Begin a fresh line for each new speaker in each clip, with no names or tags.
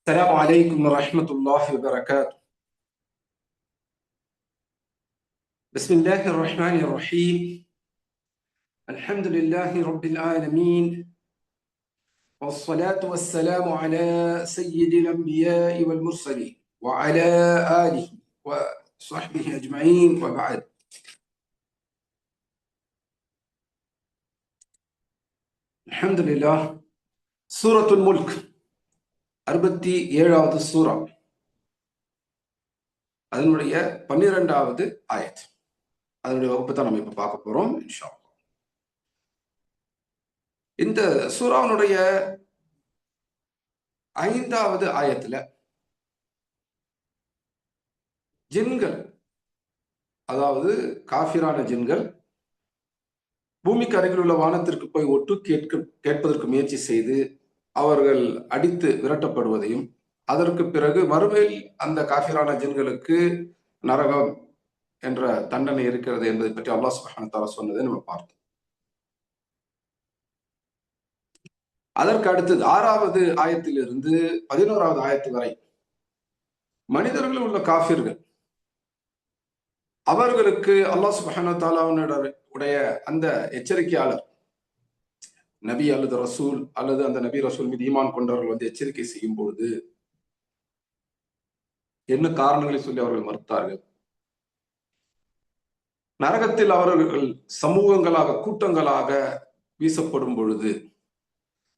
السلام عليكم ورحمة الله وبركاته. بسم الله الرحمن الرحيم. الحمد لله رب العالمين، والصلاة والسلام على سيد الأنبياء والمرسلين وعلى آله وصحبه أجمعين وبعد. الحمد لله. سورة الملك 67வது சூரா, அதனுடைய 12வது ஆயத். அதனுடைய வகுப்பு தான் நம்ம இப்ப பார்க்க போறோம் இன்ஷா அல்லாஹ். இந்த சூராவுடைய 5வது ஆயத்துல ஜின்கள், அதாவது காஃபிரான ஜின்கள் பூமிக்கு அருகில் உள்ள வானத்திற்கு போய் ஒட்டு கேட்பதற்கு முயற்சி செய்து அவர்கள் அடித்து விரட்டப்படுவதையும், அதற்கு பிறகு மறுமையில் அந்த காஃபிரான ஜின்களுக்கு நரகம் என்ற தண்டனை இருக்கிறது என்பதை பற்றி அல்லாஹ் சுப்ஹானஹு வ தஆலா சொன்னதை நம்ம பார்த்தோம். அதற்கு அடுத்தது 6வது ஆயத்திலிருந்து 11வது ஆயத்து வரை மனிதர்கள் உள்ள காஃபிர்கள், அவர்களுக்கு அல்லாஹ் சுப்ஹானஹு வ தஆலாவுடைய அந்த எச்சரிக்கையாளர் நபி அல்லது ரசூல் அல்லது அந்த நபி ரசூல் மீது ஈமான் கொண்டவர்கள் வந்து எச்சரிக்கை செய்யும் பொழுது என்ன காரணங்களை சொல்லி அவர்கள் மறுத்தார்கள், நரகத்தில் அவர்கள் சமூகங்களாக கூட்டங்களாக வீசப்படும் பொழுது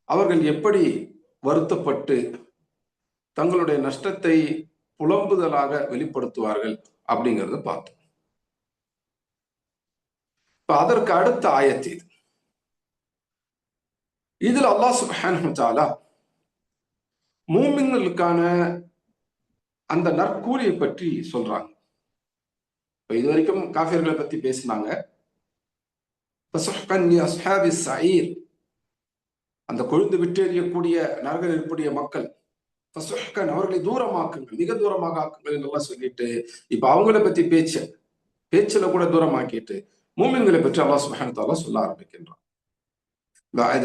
அவர்கள் எப்படி வருத்தப்பட்டு தங்களுடைய நஷ்டத்தை புலம்புதலாக வெளிப்படுத்துவார்கள் அப்படிங்கிறத பார்த்தோம். இப்ப அதற்கு அடுத்த ஆயத்து இது. இதுல அல்லாஹ் சுப்ஹானஹு வ தஆலா மூமின்களுக்கான அந்த நற்கூலியை பற்றி சொல்றாங்க. இப்ப இது வரைக்கும் காஃபிர்களை பத்தி பேசினாங்க. அந்த கொழுந்து விட்டெறியக்கூடிய நரக நெருப்புடைய மக்கள், அவர்களை தூரமாக்குங்கள், மிக தூரமாக ஆக்குங்கள் என்றெல்லாம் சொல்லிட்டு இப்ப அவங்கள பத்தி பேச்சுல கூட தூரமாக்கிட்டு மூமின்களை பற்றி அல்லாஹ் சுப்ஹானஹு வ தஆலா சொல்ல ஆரம்பிக்கின்றான். بعد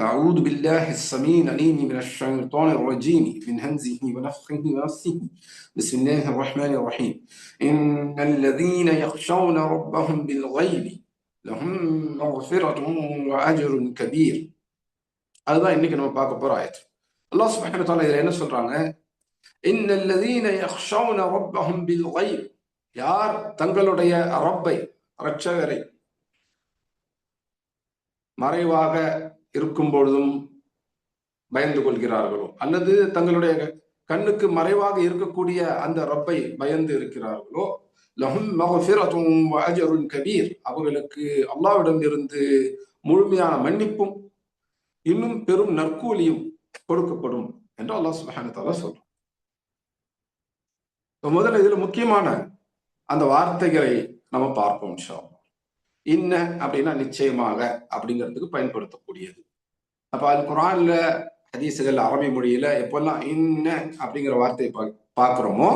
أعوذ بالله السميع العليم من الشيطان الرجيم من همزه ونفخه ونفثه بسم الله الرحمن الرحيم إن الذين يخشون ربهم بالغيب لهم مغفرة وأجر كبير. அதுதான் இன்னைக்கு நம்ம பார்க்க போற ஆயத். அல்லாஹ் சுப்ஹானஹு வ தஆலா இதுல என்ன சொல்றாங்க? إن الذين يخشون ربهم بالغيب, யார் தங்களுடைய ரப்பை, இரட்சகரை மறைவாக இருக்கும் பொழுதும் பயந்து கொள்கிறார்களோ, அல்லது தங்களுடைய கண்ணுக்கு மறைவாக இருக்கக்கூடிய அந்த ரப்பை பயந்து இருக்கிறார்களோ, லஹும் மக்ஃபிரத்தும் வ அஜ்ருன் கபீர், அவர்களுக்கு அல்லாஹ்விடம் இருந்து முழுமையான மன்னிப்பும் இன்னும் பெரும் நற்கூலியும் கொடுக்கப்படும் என்று அல்லாஹ் சுப்ஹானஹு வ தஆலா சொல்றான். முதல்ல இதுல முக்கியமான அந்த வார்த்தைகளை நம்ம பார்ப்போம் இன்ஷா அல்லாஹ். இன்ன அப்படின்னா நிச்சயமாக அப்படிங்கிறதுக்கு பயன்படுத்தக்கூடியது. அப்ப அது குர்ஆன்ல, ஹதீஸ்கள், அரபி மொழியில எப்பெல்லாம் இன்ன அப்படிங்கிற வார்த்தையை பார்க்கிறோமோ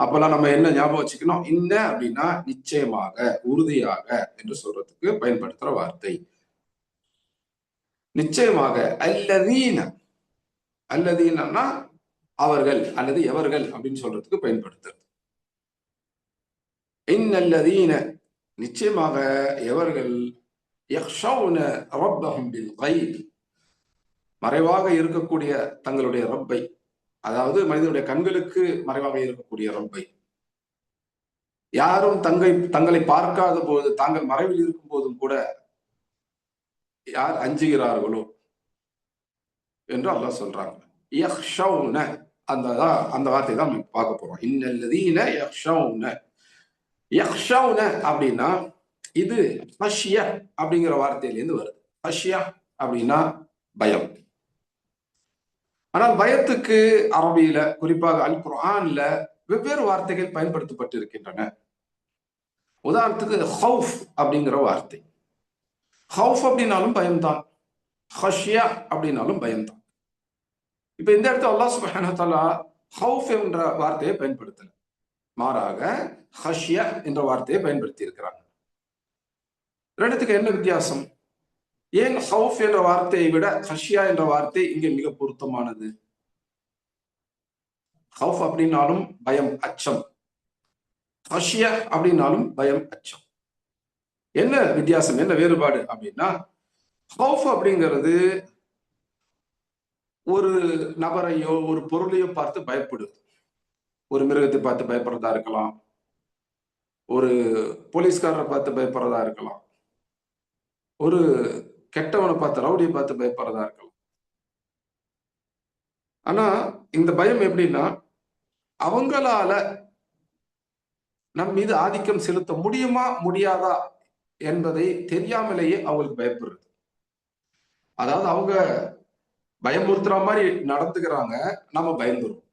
அப்பெல்லாம் நம்ம என்ன ஞாபகம் வச்சுக்கணும்? இன்ன அப்படின்னா நிச்சயமாக, உறுதியாக என்று சொல்றதுக்கு பயன்படுத்துற வார்த்தை. நிச்சயமாக அல்லதீன, அல்லதீனா அவர்கள் அல்லது எவர்கள் அப்படின்னு சொல்றதுக்கு பயன்படுத்துறது. இன்னல்லதீன நிச்சயமாக எவர்கள், யக்ஷௌன ரப்பஹும் பில் கைப், மறைவாக இருக்கக்கூடிய தங்களுடைய ரப்பை, அதாவது மனிதனுடைய கண்களுக்கு மறைவாக இருக்கக்கூடிய ரப்பை, யாரும் தங்களை பார்க்காத போது, தாங்கள் மறைவில் இருக்கும் போதும் கூட யார் அஞ்சுகிறார்களோ என்று அல்லாஹ் சொல்றாங்க. யக்ஷௌன அந்த வார்த்தை தான் நம்ம பார்க்க போறோம். இன்னல்லதீன யக்ஷௌன. யக்ஷௌன அப்படின்னா இது ஹஷ்யா அப்படிங்கிற வார்த்தையிலிருந்து வருது. ஹஷ்யா அப்படின்னா பயம். ஆனால் பயத்துக்கு அரபியில, குறிப்பாக அல் குர்ஆன்ல வெவ்வேறு வார்த்தைகள் பயன்படுத்தப்பட்டு இருக்கின்றன. உதாரணத்துக்கு ஹவுஃப் அப்படிங்கிற வார்த்தை, ஹவுஃப் அப்படின்னாலும் பயம்தான், ஹஷ்யா அப்படின்னாலும் பயம்தான். இப்ப இந்த இடத்துல அல்லாஹ் சுப்ஹானஹு வ தஆலா ஹவுஃப் என்ற வார்த்தையை பயன்படுத்தல, மாறாக ஹஷ்யா என்ற வார்த்தையை பயன்படுத்தி இருக்கிறாங்க. ரெண்டுத்துக்கு என்ன வித்தியாசம்? ஏன் ஹவுஃப் என்ற வார்த்தையை விட ஹஷ்யா என்ற வார்த்தை இங்கே மிக பொருத்தமானது? ஹவுஃப் அப்படின்னாலும் பயம், அச்சம். ஹஷ்யா அப்படின்னாலும் பயம், அச்சம். என்ன வித்தியாசம், என்ன வேறுபாடு அப்படின்னா, ஹவுஃப் அப்படிங்கிறது ஒரு நபரையோ ஒரு பொருளையோ பார்த்து பயப்படுது. ஒரு மிருகத்தை பார்த்து பயப்படுறதா இருக்கலாம், ஒரு போலீஸ்காரரை பார்த்து பயப்படுறதா இருக்கலாம், ஒரு கெட்டவனை பார்த்து, ரவுடியை பார்த்து பயப்படுறதா இருக்கலாம். ஆனா இந்த பயம் எப்படின்னா, அவங்களால நம் மீது ஆதிக்கம் செலுத்த முடியுமா முடியாதா என்பதை தெரியாமலேயே அவங்களுக்கு பயப்படுறது. அதாவது அவங்க பயமுறுத்துற மாதிரி நடந்துக்கிறாங்க, நம்ம பயந்துரும்.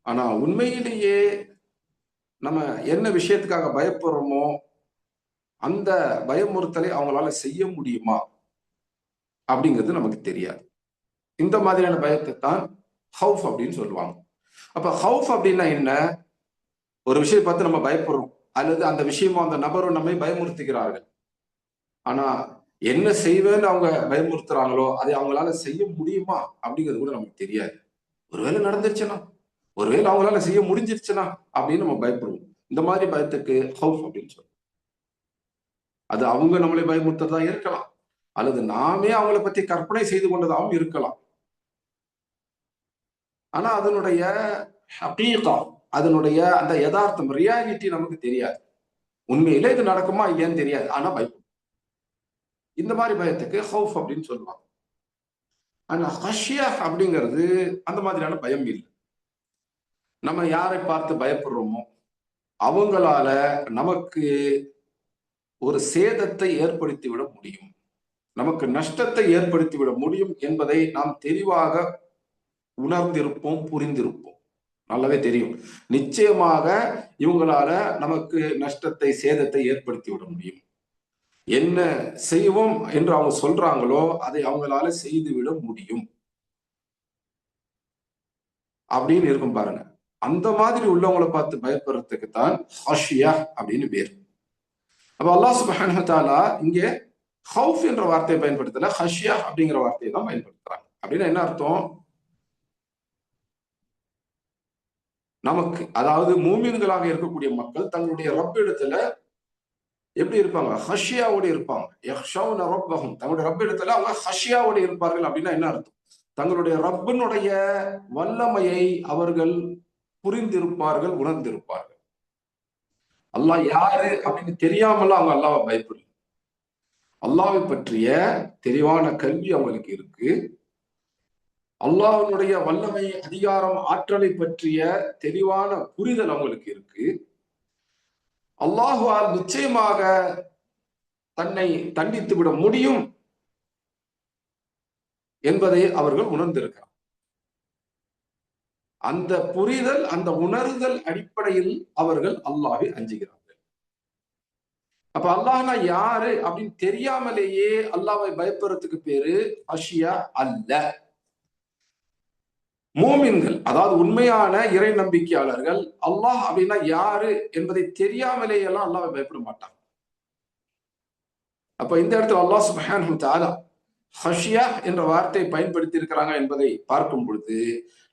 ஆனா உண்மையிலேயே நம்ம என்ன விஷயத்துக்காக பயப்படுறோமோ அந்த பயமுறுத்தலை அவங்களால செய்ய முடியுமா அப்படிங்கிறது நமக்கு தெரியாது. இந்த மாதிரியான பயத்தை தான் ஹவுஃப் அப்படின்னு சொல்லுவாங்க. அப்ப ஹவுஃப் அப்படின்னா என்ன? ஒரு விஷயம் பார்த்து நம்ம பயப்படுறோம், அல்லது அந்த விஷயமும் அந்த நபரும் நம்மை பயமுறுத்துகிறார்கள். ஆனா என்ன செய்வேன்னு அவங்க பயமுறுத்துறாங்களோ அதை அவங்களால செய்ய முடியுமா அப்படிங்கிறது கூட நமக்கு தெரியாது. ஒருவேளை நடந்துருச்சுன்னா, ஒருவேளை அவங்களால செய்ய முடிஞ்சிருச்சுன்னா அப்படின்னு நம்ம பயப்படுவோம். இந்த மாதிரி பயத்துக்கு ஹவுஃப் அப்படின்னு சொல்லுவோம். அது அவங்க நம்மளை பயமுறுத்துறதா இருக்கலாம், அல்லது நாமே அவங்கள பத்தி கற்பனை செய்து கொண்டதாகவும் இருக்கலாம். ஆனா அதனுடைய ஹகீகா, அதனுடைய அந்த யதார்த்தம், ரியாலிட்டி நமக்கு தெரியாது. உண்மையிலே இது நடக்குமா இல்லையான்னு தெரியாது, ஆனா பயப்படும். இந்த மாதிரி பயத்துக்கு ஹவுஃப் அப்படின்னு சொல்லுவாங்க. ஆனா ஹஷ்யா அப்படிங்கிறது அந்த மாதிரியான பயம் இல்லை. நம்ம யாரை பார்த்து பயப்படுறோமோ அவங்களால நமக்கு ஒரு சேதத்தை ஏற்படுத்தி விட முடியும், நமக்கு நஷ்டத்தை ஏற்படுத்தி விட முடியும் என்பதை நாம் தெளிவாக உணர்ந்திருப்போம், புரிந்திருப்போம். நல்லாவே தெரியும், நிச்சயமாக இவங்களால நமக்கு நஷ்டத்தை, சேதத்தை ஏற்படுத்தி விட முடியும். என்ன செய்வோம் என்று அவங்க சொல்றாங்களோ அதை அவங்களால செய்து விட முடியும் அப்படின்னு இருக்கும் பாருங்க. அந்த மாதிரி உள்ளவங்களை பார்த்து பயப்படுறதுக்கு தான் ஹஷ்யா அப்படின்னு பேர். அப்ப அல்லாஹ் சுப்ஹானஹு வ தஆலா இங்கே ஹவுஃப் என்ற வார்த்தையை பயன்படுத்தல, ஹஷ்யா அப்படிங்கிற வார்த்தையை தான் பயன்படுத்துறாங்க. அப்படின்னா என்ன அர்த்தம்? நமக்கு, அதாவது மூமின்களாக இருக்கக்கூடிய மக்கள் தங்களுடைய ரப் இடத்துல எப்படி இருப்பாங்க? ஹஷ்யாவோடு இருப்பாங்க. யஹ்ஷவுன ரப்பஹும், தங்களுடைய ரப் இடத்துல அவங்க ஹஷ்யாவோடு இருப்பார்கள். அப்படின்னா என்ன அர்த்தம்? தங்களுடைய ரப்பினுடைய வல்லமையை அவர்கள் புரிந்திருப்பார்கள், உணர்ந்திருப்பார்கள். அல்லாஹ் யாரு அப்படின்னு தெரியாமல அவங்க அல்லாஹ்வை பயப்படல. அல்லாஹ்வை பற்றிய தெளிவான கல்வி அவங்களுக்கு இருக்கு. அல்லாஹ்வுடைய வல்லமை, அதிகாரம், ஆற்றலை பற்றிய தெளிவான புரிதல் அவங்களுக்கு இருக்கு. அல்லாஹ்வால் நிச்சயமாக தன்னை தண்டித்து விட முடியும் என்பதை அவர்கள் உணர்ந்திருக்கிறார். அந்த புரிதல், அந்த உணர்தல் அடிப்படையில் அவர்கள் அல்லாஹ்வை அஞ்சுகிறார்கள். அப்ப அல்லாஹ்னா யாரு அப்படின்னு தெரியாமலேயே அல்லாஹ்வை பயப்படுறதுக்கு பேரு ஹஷ்யா அல்ல. மூமின்கள், அதாவது உண்மையான இறை நம்பிக்கையாளர்கள், அல்லாஹ் அப்படின்னா யாரு என்பதை தெரியாமலேயே எல்லாம் அல்லாஹ்வை பயப்பட மாட்டாங்க. அப்ப இந்த இடத்துல அல்லாஹ் சுப்ஹானஹு வ தஆலா ஹஷ்யா என்ற வார்த்தையை பயன்படுத்தி இருக்கிறாங்க என்பதை பார்க்கும் பொழுது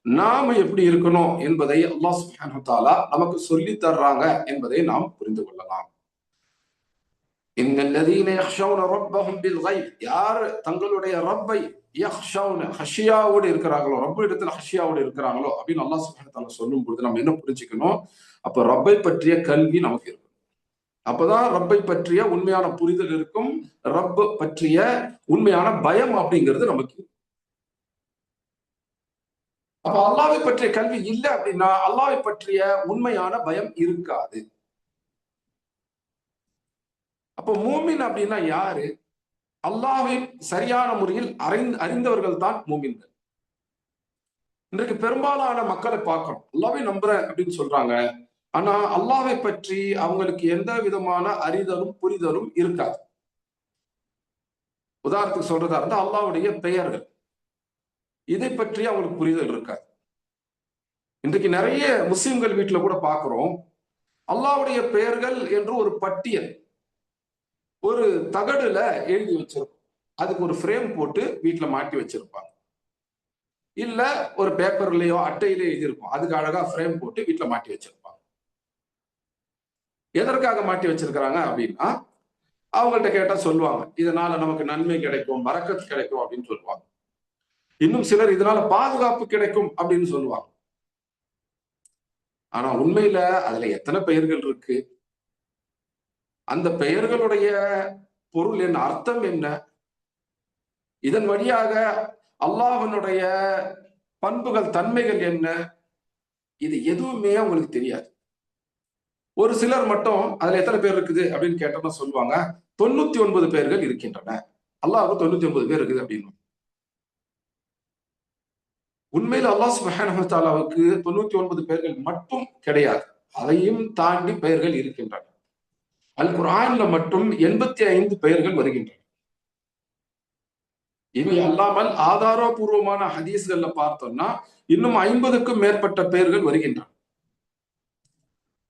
நாம எப்படி இருக்கணும் என்பதை அல்லாஹ் சுப்ஹானஹு வ தஆலா நமக்கு சொல்லி தர்றாங்க என்பதை நாம் புரிந்து கொள்ளலாம். இன்னல்லதீன யக்ஷவுன ரப்பஹும் பில் கைப், யார் தங்களுடைய ரப்பை யக்ஷவுன ஹஷ்யாவோடு இருக்கிறாங்களோ, ரப்ப இடத்துல ஹஷ்யாவோடு இருக்கிறாங்களோ அப்படின்னு அல்லாஹ் சுப்ஹானஹு வ தஆலா சொல்லும் பொழுது நம்ம என்ன புரிஞ்சுக்கணும்? அப்ப ரப்பை பற்றிய கல்வி நமக்கு இருக்கும். அப்பதான் ரப்பை பற்றிய உண்மையான புரிதல் இருக்கும், ரப் பற்றிய உண்மையான பயம் அப்படிங்கிறது நமக்கு. அப்ப அல்லாஹ்வை பற்றிய கல்வி இல்லை அப்படின்னா அல்லாஹ்வை பற்றிய உண்மையான பயம் இருக்காது. அப்ப மூமின் அப்படின்னா யாரு? அல்லாஹ்வை சரியான முறையில் அறிந்தவர்கள் தான் மூமின்கள். இன்றைக்கு பெரும்பாலான மக்களை பார்க்கிறோம், அல்லாஹ்வை நம்புறேன் அப்படின்னு சொல்றாங்க. ஆனா அல்லாஹ்வை பற்றி அவங்களுக்கு எந்த விதமான அறிதலும் புரிதலும் இருக்காது. உதாரணத்துக்கு சொல்றதா இருந்தா அல்லாஹ்வுடைய பெயர்கள், இதை பற்றி அவங்களுக்கு புரிதல் இருக்காது. இன்றைக்கு நிறைய முஸ்லிம்கள் வீட்டுல கூட பார்க்கிறோம், அல்லாஹ்வுடைய பெயர்கள் என்று ஒரு பட்டியல் ஒரு தகடுல எழுதி வச்சிருக்கும், அதுக்கு ஒரு ஃப்ரேம் போட்டு வீட்டுல மாட்டி வச்சிருப்பாங்க. இல்ல ஒரு பேப்பர்லயோ அட்டையிலேயோ எழுதியிருக்கும். அதுக்கு அழகா ஃப்ரேம் போட்டு வீட்டுல மாட்டி வச்சிருப்பாங்க. எதற்காக மாட்டி வச்சிருக்கிறாங்க அப்படின்னா, அவங்கள்ட்ட கேட்டா சொல்லுவாங்க, இதனால நமக்கு நன்மை கிடைக்கும், பரக்கத்து கிடைக்கும் அப்படின்னு சொல்லுவாங்க. இன்னும் சிலர் இதனால பாதுகாப்பு கிடைக்கும் அப்படின்னு சொல்லுவாங்க. ஆனா உண்மையில அதுல எத்தனை பெயர்கள் இருக்கு? அந்த பெயர்களுடைய பொருள் என்ன, அர்த்தம் என்ன? இதன் வழியாக அல்லாஹ்வினுடைய பண்புகள், தன்மைகள் என்ன? இது எதுவுமே அவங்களுக்கு தெரியாது. ஒரு சிலர் மட்டும் அதுல எத்தனை பேர் இருக்குது அப்படின்னு கேட்டோம்னா சொல்லுவாங்க, 99 பேர்கள் இருக்கின்றன. அல்லாஹ்வுக்கு 99 பேர் இருக்குது அப்படின்னு. உண்மையில அல்லாஹ் சுப்ஹானஹு வ தஆலாவுக்கு 99 பெயர்கள் மட்டும் கிடையாது. அதையும் தாண்டி பெயர்கள் இருக்கின்றன. அல் குர்ஆன்ல மட்டும் 85 பெயர்கள் வருகின்றன. இவை அல்லாமல் ஆதாரபூர்வமான ஹதீஸ்கள்ல பார்த்தோம்னா இன்னும் 50க்கும் மேற்பட்ட பெயர்கள் வருகின்றன.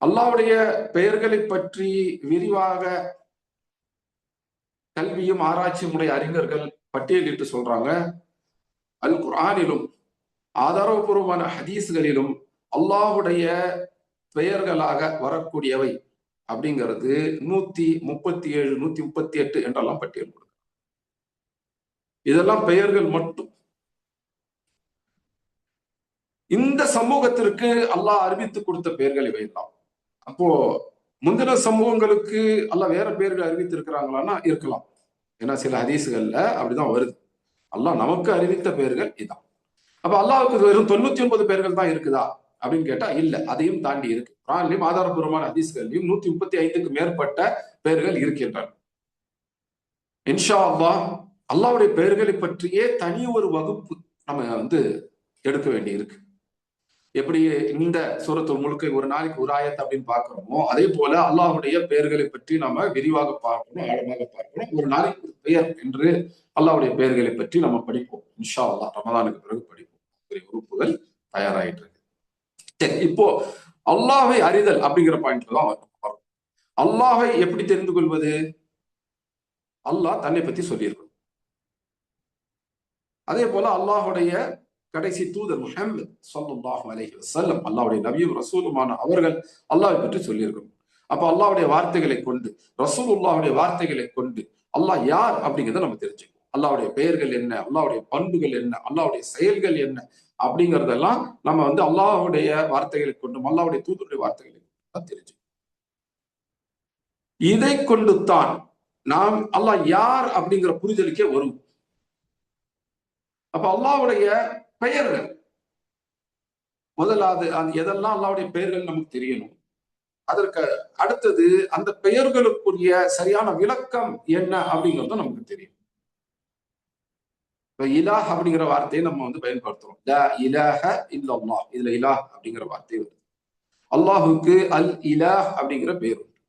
அல்லாஹ்வுடைய பெயர்களை பற்றி விரிவாக கல்வியும் ஆராய்ச்சியும் உடைய அறிஞர்கள் பட்டியலிட்டு சொல்றாங்க, அல் குர்ஆனிலும் ஆதாரபூர்வமான ஹதீஸ்களிலும் அல்லாஹ்வுடைய பெயர்களாக வரக்கூடியவை அப்படிங்கிறது 137, 138 என்றெல்லாம் பட்டியல் கொடுக்கும். இதெல்லாம் பெயர்கள் மட்டும். இந்த சமூகத்திற்கு அல்லாஹ் அறிவித்து கொடுத்த பெயர்கள் இவையெல்லாம். அப்போ முந்தின சமூகங்களுக்கு அல்லாஹ் வேற பெயர்கள் அறிவித்திருக்கிறாங்களான்னா இருக்கலாம். ஏன்னா சில ஹதீஸ்கள்ல அப்படிதான் வருது. அல்லாஹ் நமக்கு அறிவித்த பெயர்கள் இதான். அப்ப அல்லாஹ்வுக்கு வெறும் 99 பெயர்கள் தான் இருக்குதா அப்படின்னு கேட்டா இல்ல, அதையும் தாண்டி இருக்கு. குர்ஆன்லயும் ஆதாரபூர்வமான ஹதீஸ்கள்லயும் 135க்கு மேற்பட்ட பெயர்கள் இருக்கின்றன. இன்ஷா அல்லாஹ் அல்லாஹ்வுடைய பெயர்களை பற்றியே தனி ஒரு வகுப்பு நம்ம எடுக்க வேண்டி இருக்கு. எப்படி இந்த சூரத்துல் முல்கை ஒரு நாளைக்கு ஒரு ஆயத் அப்படின்னு பார்க்கிறோமோ, அதே போல அல்லாஹ்வுடைய பெயர்களை பற்றி நாம விரிவாக பார்க்கணும், ஆழமாக பார்க்கணும். ஒரு நாளைக்கு ஒரு பெயர் என்று அல்லாஹ்வுடைய பெயர்களை பற்றி நம்ம படிப்போம். இன்ஷா அல்லாஹ் ரமதானுக்கு பிறகு படிப்போம். உறுப்புகள் தயாராயிட்டு இருக்கு. சரி, இப்போ அல்லாஹ்வை அறிதல் அப்படிங்கிற பாயிண்ட்ல தான் வரும். அல்லாஹ்வை எப்படி தெரிந்து கொள்வது? அல்லாஹ் தன்னை பத்தி சொல்லியிருக்கணும். அதே போல அல்லாஹ்வுடைய கடைசி தூதர் முஹம்மது ஸல்லல்லாஹு அலைஹி வஸல்லம், அல்லாஹ்வுடைய நபியும் ரசூலுமான அவர்கள் அல்லாஹ்வை பற்றி சொல்லியிருக்கணும். அப்ப அல்லாஹ்வுடைய வார்த்தைகளை கொண்டு, ரசூலுல்லாஹ்வுடைய வார்த்தைகளை கொண்டு அல்லாஹ் யார் அப்படிங்கிறத நம்ம தெரிஞ்சுக்கணும். அல்லாஹ்வுடைய பெயர்கள் என்ன, அல்லாஹ்வுடைய பண்புகள் என்ன, அல்லாஹ்வுடைய செயல்கள் என்ன அப்படிங்கறதெல்லாம் நம்ம அல்லாஹ்வுடைய வார்த்தைகளை கொண்டும் அல்லாஹ்வுடைய தூதருடைய வார்த்தைகளை கொண்டும் தெரிஞ்சுக்கணும். இதை கொண்டு தான் நாம் அல்லாஹ் யார் அப்படிங்கிற புரிதலுக்கே வரும். அப்ப அல்லாஹ்வுடைய பெயர்கள் முதலாவது எதெல்லாம் அல்லாஹ்வுடைய பெயர்கள் நமக்கு தெரியணும். அதற்கு அடுத்தது அந்த பெயர்களுக்குரிய சரியான விளக்கம் என்ன அப்படிங்கிறது நமக்கு தெரியும். இப்ப இலாஹ் அப்படிங்கிற வார்த்தையை நம்ம பயன்படுத்துறோம். லா இலாஹ இல்லல்லாஹ், இதுல இலாஹ் அப்படிங்கிற வார்த்தை வருது. அல்லாஹுக்கு அல் இலாஹ் அப்படிங்கிற பெயர் உண்டு.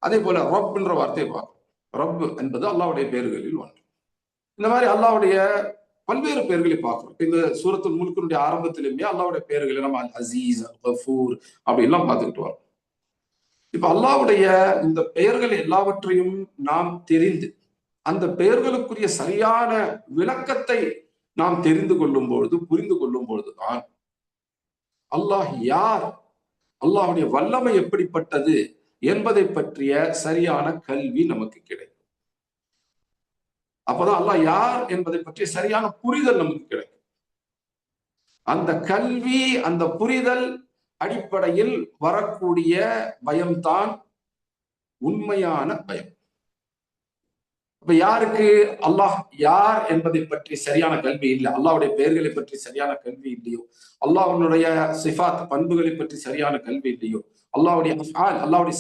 அதே போல ரப்ன்ற வார்த்தையை பார்க்கிறோம். ரப் என்பது அல்லாஹ்வுடைய பெயர்களில் ஒன்று. இந்த மாதிரி அல்லாஹ்வுடைய பல்வேறு பெயர்களை பார்க்கிறோம். இந்த சூரத்துல் முல்கினுடைய ஆரம்பத்திலுமே அல்லாஹ்வுடைய பெயர்களை நம்ம அல் அசீஸ், அல் கஃபூர் அப்படி எல்லாம் பார்த்துக்கிட்டு வரோம். இப்ப அல்லாஹ்வுடைய இந்த பெயர்கள் எல்லாவற்றையும் நாம் தெரிந்து அந்த பெயர்களுக்குரிய சரியான விளக்கத்தை நாம் தெரிந்து கொள்ளும் பொழுது, புரிந்து கொள்ளும் பொழுதுதான் அல்லாஹ் யார், அல்லாஹ்வுடைய வல்லமை எப்படிப்பட்டது என்பதை பற்றிய சரியான கல்வி நமக்கு கிடைக்கும். அப்பதான் அல்லாஹ் யார் என்பதை பற்றிய சரியான புரிதல் நமக்கு கிடைக்கும். அந்த கல்வி, அந்த புரிதல் அடிப்படையில் வரக்கூடிய பயம்தான் உண்மையான பயம். இப்ப யாருக்கு அல்லாஹ் யார் என்பதை பற்றி சரியான கல்வி இல்லை, அல்லாஹ்வுடைய பெயர்களை பற்றி சரியான கல்வி இல்லையோ, அல்லாஹ்வுடைய சிஃபாத் பண்புகளை பற்றி சரியான கல்வி இல்லையோ, அல்லாஹ்வுடைய அஃஆல் அல்லாஹ்வுடைய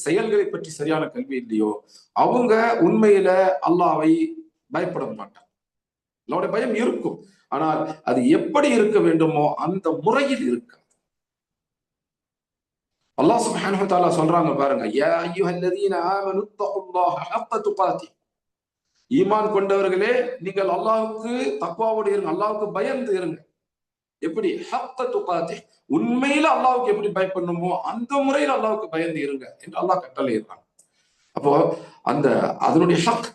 செயல்களை பற்றி சரியான கல்வி இல்லையோ, அவங்க உண்மையில அல்லாஹ்வை பயப்பட மாட்டாங்க. அல்லாஹ்வுடைய பயம் இருக்கும், ஆனால் அது எப்படி இருக்க வேண்டுமோ அந்த முறையில் இருக்க. அல்லாஹ் சுப்ஹானஹு வ தஆலா சொல்றாங்க பாருங்க, யா அய்யுஹல்லதீன ஆமனு தகுல்லாஹ ஹக்க துகாத்திஹ், ஈமான் கொண்டவர்களே நீங்கள் அல்லாஹ்வுக்கு தக்வாவோடு இருங்க, அல்லாஹ்வுக்கு பயந்து இருங்க. எப்படி? ஹக்க துகாத்திஹ், உண்மையில அல்லாஹ்வுக்கு எப்படி பயப்படணுமோ அந்த முறையில் அல்லாஹ்வுக்கு பயந்து இருங்க என்று அல்லாஹ் கட்டளையிடுறாங்க. அப்போ அந்த அதனுடைய ஹக்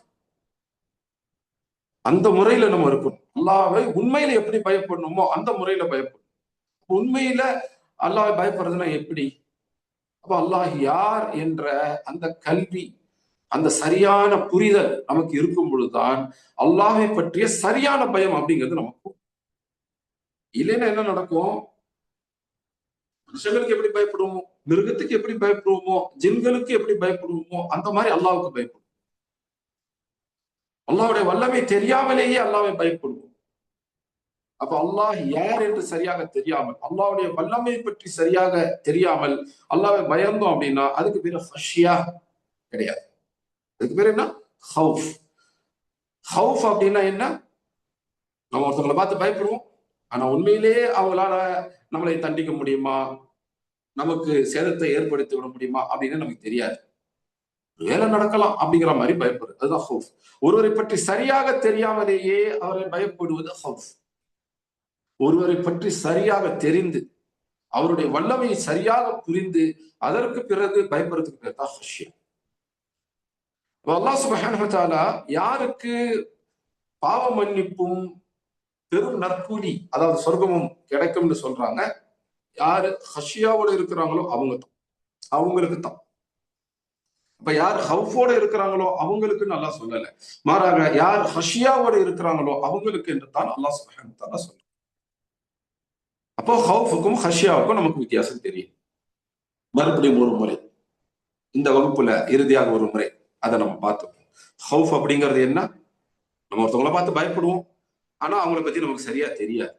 அந்த முறையில நம்ம இருக்கணும். அல்லாஹ்வை உண்மையில எப்படி பயப்படணுமோ அந்த முறையில பயப்படணும். உண்மையில அல்லாஹ்வை பயப்படுறதுன்னா எப்படி? அப்ப அல்லாஹ் யார் என்ற அந்த கல்வி, அந்த சரியான புரிதல் நமக்கு இருக்கும் பொழுதுதான் அல்லாஹை பற்றிய சரியான பயம் அப்படிங்கிறது நமக்கு. இல்லைன்னா என்ன நடக்கும்? மனுஷங்களுக்கு எப்படி பயப்படுவோமோ, மிருகத்துக்கு எப்படி பயப்படுவோமோ, ஜின்களுக்கு எப்படி பயப்படுவோமோ அந்த மாதிரி அல்லாஹ்வுக்கு பயப்படுவோம். அல்லாஹ்வுடைய வல்லமை தெரியாமலேயே அல்லாஹ்வை பயப்படுவோம். அப்ப அல்லாஹ் யார் என்று சரியாக தெரியாமல், அல்லாஹ்வுடைய வல்லமை பற்றி சரியாக தெரியாமல் அல்லாஹ்வை பயந்தோம் அப்படின்னா அதுக்கு பேரு ஹஷ்யா கிடையாது. அதுக்கு பேர் என்ன? ஹவுஃப். ஹவுஃப் அப்படின்னா என்ன? நம்ம ஒருத்தவங்களை பார்த்து பயப்படுவோம். ஆனா உண்மையிலேயே அவங்களால நம்மளை தண்டிக்க முடியுமா, நமக்கு சேதத்தை ஏற்படுத்தி விட முடியுமா அப்படின்னு நமக்கு தெரியாது. வேலை நடக்கலாம் அப்படிங்கிற மாதிரி பயப்படுறது, அதுதான் ஹவுஃப். ஒருவரை பற்றி சரியாக தெரியாமலேயே அவரை பயப்படுவது ஹவுஃப். ஒருவரை பற்றி சரியாக தெரிந்து அவருடைய வல்லமையை சரியாக புரிந்து அதற்கு பிறகு பயப்படுறதுக்கு பேர் தான் ஹஷ்யா. அல்லாஹ் சுப்ஹானஹு வ தஆலா யாருக்கு பாவ மன்னிப்பும் பெரும் நற்கூலி, அதாவது சொர்க்கமும் கிடைக்கும்னு சொல்றாங்க, யாரு ஹஷ்யாவோட இருக்கிறாங்களோ அவங்க தான், அவங்களுக்கு தான். அப்ப யார் ஹவுஃபோட இருக்கிறாங்களோ அவங்களுக்கு நல்லா சொல்லல, மாறாக யார் ஹஷ்யாவோட இருக்கிறாங்களோ அவங்களுக்கு என்று தான் அல்லாஹ் சுப்ஹானஹு வ தஆலா சொல்றாங்க. அப்போ ஹவுஃபுக்கும் ஹஷ்யாவுக்கும் நமக்கு வித்தியாசம் தெரியும். மறுபடியும் ஒரு முறை இந்த வகுப்புல இறுதியாக ஒரு முறை அதை நம்ம பார்த்தோம். ஹவுஃப் அப்படிங்கிறது என்ன? நம்ம ஒருத்தவங்களை பார்த்து பயப்படுவோம், ஆனா அவங்கள பத்தி நமக்கு சரியா தெரியாது.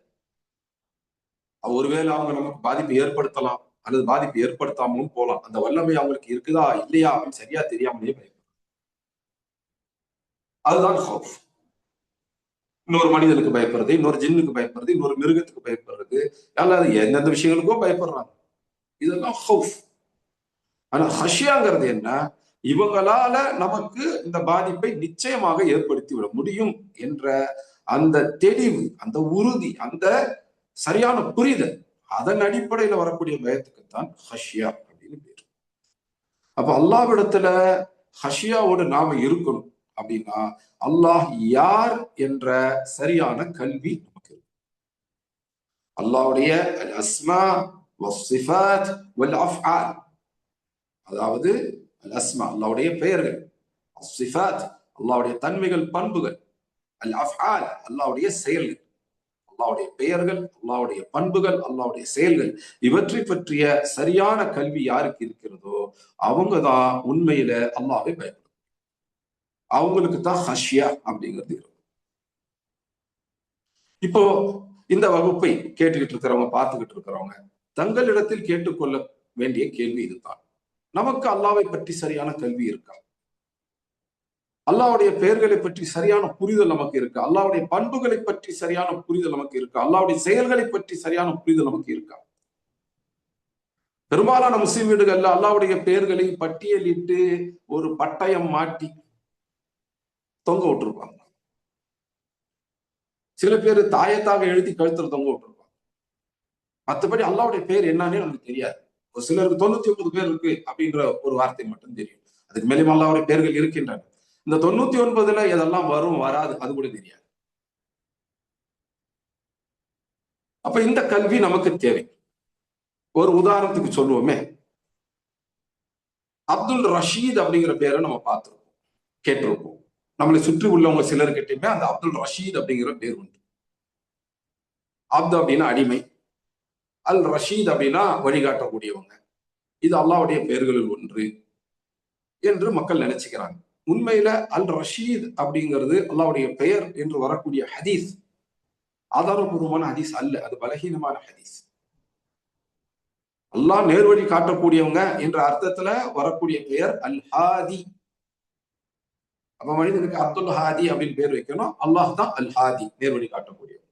ஒருவேளை அவங்க நமக்கு பாதிப்பு ஏற்படுத்தலாம் அல்லது பாதிப்பு ஏற்படுத்தாமலும் போலாம். அந்த வல்லமை அவங்களுக்கு இருக்குதா இல்லையா அப்படின்னு சரியா தெரியாமலே பயப்படும். அதுதான் ஹவுஃப். இன்னொரு மனிதனுக்கு பயப்படுறது, இன்னொரு ஜின்னுக்கு பயப்படுறது, இன்னொரு மிருகத்துக்கு பயப்படுறது, அல்லது எந்தெந்த விஷயங்களுக்கோ பயப்படுறாங்க. இதெல்லாம் ஹவுஃப். ஆனா ஹஷ்யாங்கிறது என்ன? இவங்களால நமக்கு இந்த பாதிப்பை நிச்சயமாக ஏற்படுத்தி விட முடியும் என்ற அந்த தெளிவு, அந்த உறுதி, அந்த சரியான புரிதல், அதன் அடிப்படையில வரக்கூடிய பயத்துக்குத்தான் ஹஷ்யா அப்படின்னு பேரு. அப்ப அல்லாஹ்விடத்துல ஹஷ்யாவோடு நாம இருக்கணும் அப்படின்னா அல்லாஹ் யார் என்ற சரியான கல்வி நமக்கு இருக்கு. அல்லாஹ்வுடைய அல் அஸ்மா வஸ்ஸிஃபாத் வல் அஃஆல், அதாவது அல் அஸ்மா அல்லாஹ்வுடைய பெயர்கள், அஸ்ஸிஃபாத் அல்லாஹ்வுடைய தன்மைகள் பண்புகள், அல் அஃஆல் அல்லாஹ்வுடைய செயல்கள். அல்லாஹ்வுடைய பெயர்கள், அல்லாஹ்வுடைய பண்புகள், அல்லாஹ்வுடைய செயல்கள், இவற்றை பற்றிய சரியான கல்வி யாருக்கு இருக்கிறதோ அவங்க தான் உண்மையில அல்லாஹ்வை பயப்படுறாங்க. அவங்களுக்கு தான் ஹஷ்யா அப்படிங்கிறது இருக்கும். இப்போ இந்த வகுப்பை கேட்டுக்கிட்டு இருக்கிறவங்க, பார்த்துக்கிட்டு இருக்கிறவங்க தங்களிடத்தில் கேட்டுக்கொள்ள வேண்டிய கேள்வி இதுதான். நமக்கு அல்லாஹ்வை பற்றி சரியான கல்வி இருக்கா? அல்லாஹ்வுடைய பெயர்களை பற்றி சரியான புரிதல் நமக்கு இருக்கு? அல்லாஹ்வுடைய பண்புகளை பற்றி சரியான புரிதல் நமக்கு இருக்கு? அல்லாஹ்வுடைய செயல்களை பற்றி சரியான புரிதல் நமக்கு இருக்கா? பெரும்பாலான முஸ்லிம் வீடுகள்ல அல்லாஹ்வுடைய பெயர்களை பட்டியலிட்டு ஒரு பட்டயம் மாட்டி தொங்க விட்டுருப்பாங்க. சில பேர் தாயத்தாக எழுதி கழுத்துல தொங்க விட்டுருப்பாங்க. மற்றபடி அல்லாஹ்வுடைய பெயர் என்னன்னே நமக்கு தெரியாது. ஒரு சிலருக்கு 99 பேர் இருக்கு அப்படின்ற ஒரு வார்த்தை மட்டும் தெரியும். அதுக்கு மேலும் அல்லாஹ்வுடைய பெயர்கள் இருக்கின்றன. இந்த 99ல எதெல்லாம் வரும் வராது அது கூட தெரியாது. அப்ப இந்த கல்வி நமக்கு தேவை. ஒரு உதாரணத்துக்கு சொல்லுவோமே, அப்துல் ரஷீத் அப்படிங்கிற பேரை நம்ம பார்த்திருப்போம், கேட்டிருப்போம். நம்மளை சுற்றி உள்ளவங்க சிலர்கிட்டயுமே அந்த அப்துல் ரஷீத் அப்படிங்கிற பேர் உண்டு. அப்து அப்படின்னா அடிமை, அல் ரஷீத் அப்படின்னா வழிகாட்டக்கூடியவங்க. இது அல்லாஹ்வுடைய பெயர்களில் ஒன்று என்று மக்கள் நினைச்சுக்கிறாங்க. உண்மையில அல் ரஷீத் அப்படிங்கிறது அல்லாஹ்வுடைய பெயர் என்று வரக்கூடிய ஹதீஸ் ஆதாரபூர்வமான ஹதீஸ் அல்ல, அது பலகீனமான ஹதீஸ். அல்லாஹ் நேர்வழி காட்டக்கூடியவங்க என்ற அர்த்தத்துல வரக்கூடிய பெயர் அல் ஹாதி. அப்ப மனிதனுக்கு அப்துல் ஹாதி அப்படின்னு பேர் வைக்கணும். அல்லாஹ் தான் அல் ஹாதி, நேர்வழி காட்டக்கூடியவன்.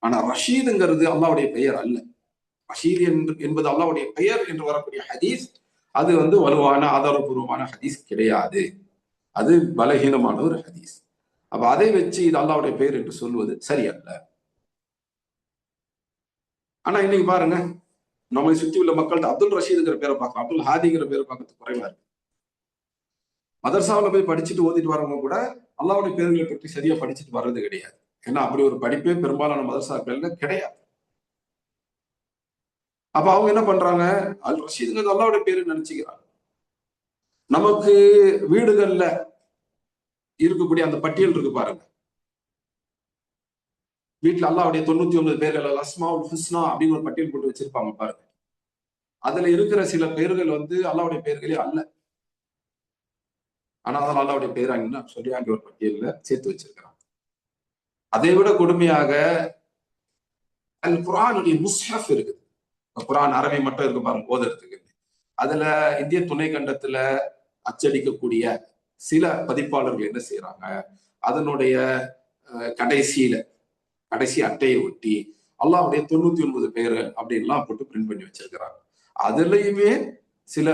ஆனா ரஷீதுங்கிறது அல்லாஹ்வுடைய பெயர் அல்ல. ரஷீத் என்பது அல்லாஹ்வுடைய பெயர் என்று வரக்கூடிய ஹதீஸ் அது வலுவான ஆதாரபூர்வமான ஹதீஸ் கிடையாது. அது பலகீனமான ஒரு ஹதீஸ். அப்ப அதை வச்சு இது அல்லாஹ்வுடைய பெயர் என்று சொல்வது சரியல்ல. ஆனா இன்னைக்கு பாருங்க, நம்மளை சுற்றி உள்ள மக்கள்கிட்ட அப்துல் ரஷீதுங்கிற பேரை பார்க்கலாம், அப்துல் ஹாதிங்கிற பேரை பார்க்கறது குறைவா இருக்கு. மதர்சாவில் போய் படிச்சுட்டு ஓதிட்டு வரவங்க கூட அல்லாஹ்வுடைய பேர்களை பற்றி சரியா படிச்சுட்டு வர்றது கிடையாது. ஏன்னா அப்படி ஒரு படிப்பே பெரும்பாலான மதரசாக்கள்ல கிடையாது. அப்ப அவங்க என்ன பண்றாங்க, அல் ரஷீதுங்கிறது அல்லாவுடைய பேரு நினைச்சுக்கிறாங்க. நமக்கு வீடுகள்ல இருக்கக்கூடிய அந்த பட்டியல் இருக்கு பாருங்க, வீட்டுல அல்லாவுடைய 99 பேர்கள் அஸ்மாவுல் ஹுஸ்னா அப்படின்னு ஒரு பட்டியல் போட்டு வச்சிருப்பாங்க பாருங்க. அதுல இருக்கிற சில பேர்கள் வந்து அல்லாவுடைய பெயர்களே அல்ல. ஆனா அதனால அல்லாவுடைய பேர் அங்க சொல்லி அங்க ஒரு பட்டியல்ல சேர்த்து வச்சிருக்கிறாங்க. அதை விட கொடுமையாக அல் குர்ஆனுடைய முஸ்ஹப் இருக்குது. குர்ஆன் அரபி மட்டும் இருக்கு பாருங்க ஓதுறதுக்கு. அதுல இந்திய துணை கண்டத்துல அச்சடிக்கக்கூடிய சில பதிப்பாளர்கள் என்ன செய்யறாங்க, அதனுடைய கடைசி அட்டையை ஒட்டி அல்லாஹ்வுடைய 99 பெயர்கள் அப்படின்லாம் போட்டு பிரிண்ட் பண்ணி வச்சிருக்கிறாங்க. அதுலயுமே சில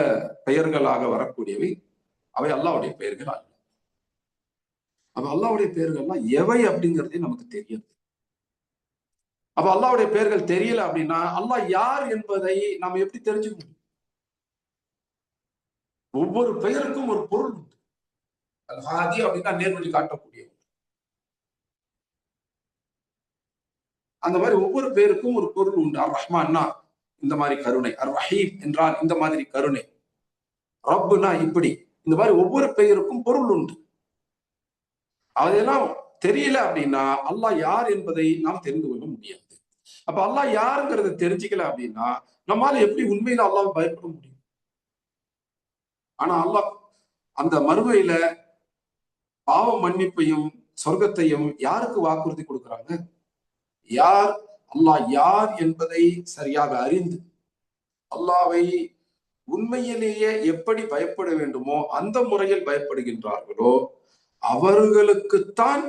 பெயர்களாக வரக்கூடியவை அவை அல்லாஹ்வுடைய பெயர்கள் அல்ல. அப்ப அல்லாஹ்வுடைய பெயர்கள்லாம் எவை அப்படிங்கிறதே நமக்கு தெரியாது. அப்ப அல்லாஹ்வுடைய பெயர்கள் தெரியல அப்படின்னா அல்லாஹ் யார் என்பதை நாம் எப்படி தெரிஞ்சுக்க முடியும்? ஒவ்வொரு பெயருக்கும் ஒரு பொருள் உண்டு. அல் ஹாதி அப்படின்னா நேர்வழி காட்டக்கூடிய, அந்த மாதிரி ஒவ்வொரு பேருக்கும் ஒரு பொருள் உண்டு. அர் ரஹ்மான்னா இந்த மாதிரி கருணை, அர் ரஹீம் என்றால் இந்த மாதிரி கருணை, ரப்புனா இப்படி, இந்த மாதிரி ஒவ்வொரு பெயருக்கும் பொருள் உண்டு. அதெல்லாம் தெரியல அப்படின்னா அல்லாஹ் யார் என்பதை நாம் தெரிந்து கொள்ள முடியாது. அப்ப அல்லாஹ் யாருங்கிறத தெரிஞ்சுக்கல அப்படின்னா நம்மால எப்படி உண்மையில அல்லாஹ் பயப்பட முடியும்? ஆனா அல்லாஹ் அந்த மறுமையில பாவ மன்னிப்பையும் சொர்க்கத்தையும் யாருக்கு வாக்குறுதி கொடுக்கிறாங்க? யார் அல்லாஹ் யார் என்பதை சரியாக அறிந்து அல்லாஹ்வை உண்மையிலேயே எப்படி பயப்பட வேண்டுமோ அந்த முறையில் பயப்படுகின்றார்களோ அவர்களுக்குத்தான்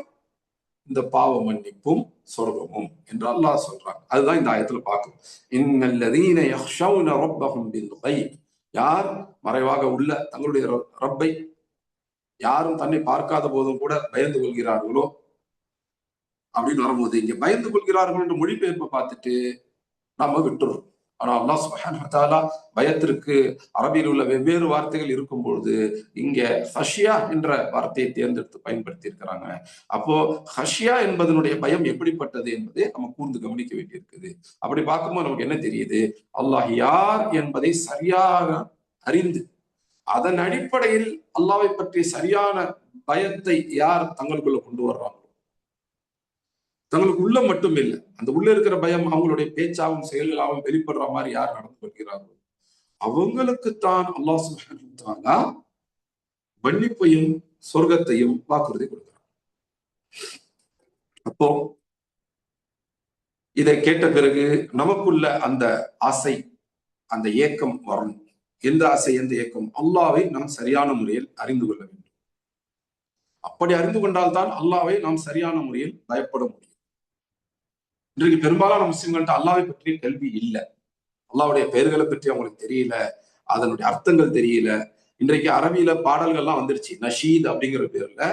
இந்த பாவ மன்னிப்பும் சொர்க்கமும் என்று அல்லாஹ் சொல்றாங்க. அதுதான் இந்த ஆயத்துல பார்க்கணும். இன்னல்லதீன யக்ஷௌன ரப்பஹும் பில் கைப், யார் மறைவாக உள்ள தங்களுடைய ரப்பை யாரும் தன்னை பார்க்காத போதும் கூட பயந்து கொள்கிறார்களோ அப்படின்னு வரும்போது இங்க பயந்து கொள்கிறார்கள் என்ற மொழிபெயர்ப்பை பார்த்துட்டு நாம விட்டுறோம். ஆனா அல்லாஹ் சுப்ஹானஹு வ தஆலா பயத்திற்கு அரபியில் உள்ள வெவ்வேறு வார்த்தைகள் இருக்கும் பொழுது இங்க ஹஷியா என்ற வார்த்தையை தேர்ந்தெடுத்து பயன்படுத்தி இருக்கிறாங்க. அப்போ ஹஷியா என்பதனுடைய பயம் எப்படிப்பட்டது என்பதை நம்ம கூர்ந்து கவனிக்க வேண்டியிருக்குது. அப்படி பார்க்கும்போது நமக்கு என்ன தெரியுது, அல்லாஹ் யார் என்பதை சரியாக அறிந்து அதன் அடிப்படையில் அல்லாஹ்வை பற்றிய சரியான பயத்தை யார் தங்களுக்குள்ள கொண்டு வர்றாங்க, தங்களுக்கு உள்ள மட்டும் இல்லை, அந்த உள்ள இருக்கிற பயம் அவங்களுடைய பேச்சாகவும் செயல்களாகவும் வெளிப்படுற மாதிரி யார் நடந்து கொள்கிறார்கள் அவங்களுக்குத்தான் அல்லாஹ் சுப்ஹானஹு வ தஆலா மன்னிப்பையும் சொர்க்கத்தையும் வாக்குறுதி கொடுக்கிறார். அப்போ இதை கேட்ட பிறகு நமக்குள்ள அந்த ஆசை, அந்த ஏக்கம் வரணும். எந்த ஆசை, எந்த ஏக்கம்? அல்லாஹ்வை நாம் சரியான முறையில் அறிந்து கொள்ள வேண்டும். அப்படி அறிந்து கொண்டால்தான் அல்லாஹ்வை நாம் சரியான முறையில் பயப்பட முடியும். இன்றைக்கு பெரும்பாலான முஸ்லிம்கள்ட்ட அல்லாஹ்வை பற்றிய கல்வி இல்லை. அல்லாஹ்வுடைய பெயர்களை பற்றி அவங்களுக்கு தெரியல, அதனுடைய அர்த்தங்கள் தெரியல. இன்றைக்கு அரபியில பாடல்கள்லாம் வந்துருச்சு. நஷீத் அப்படிங்கிற பேர்ல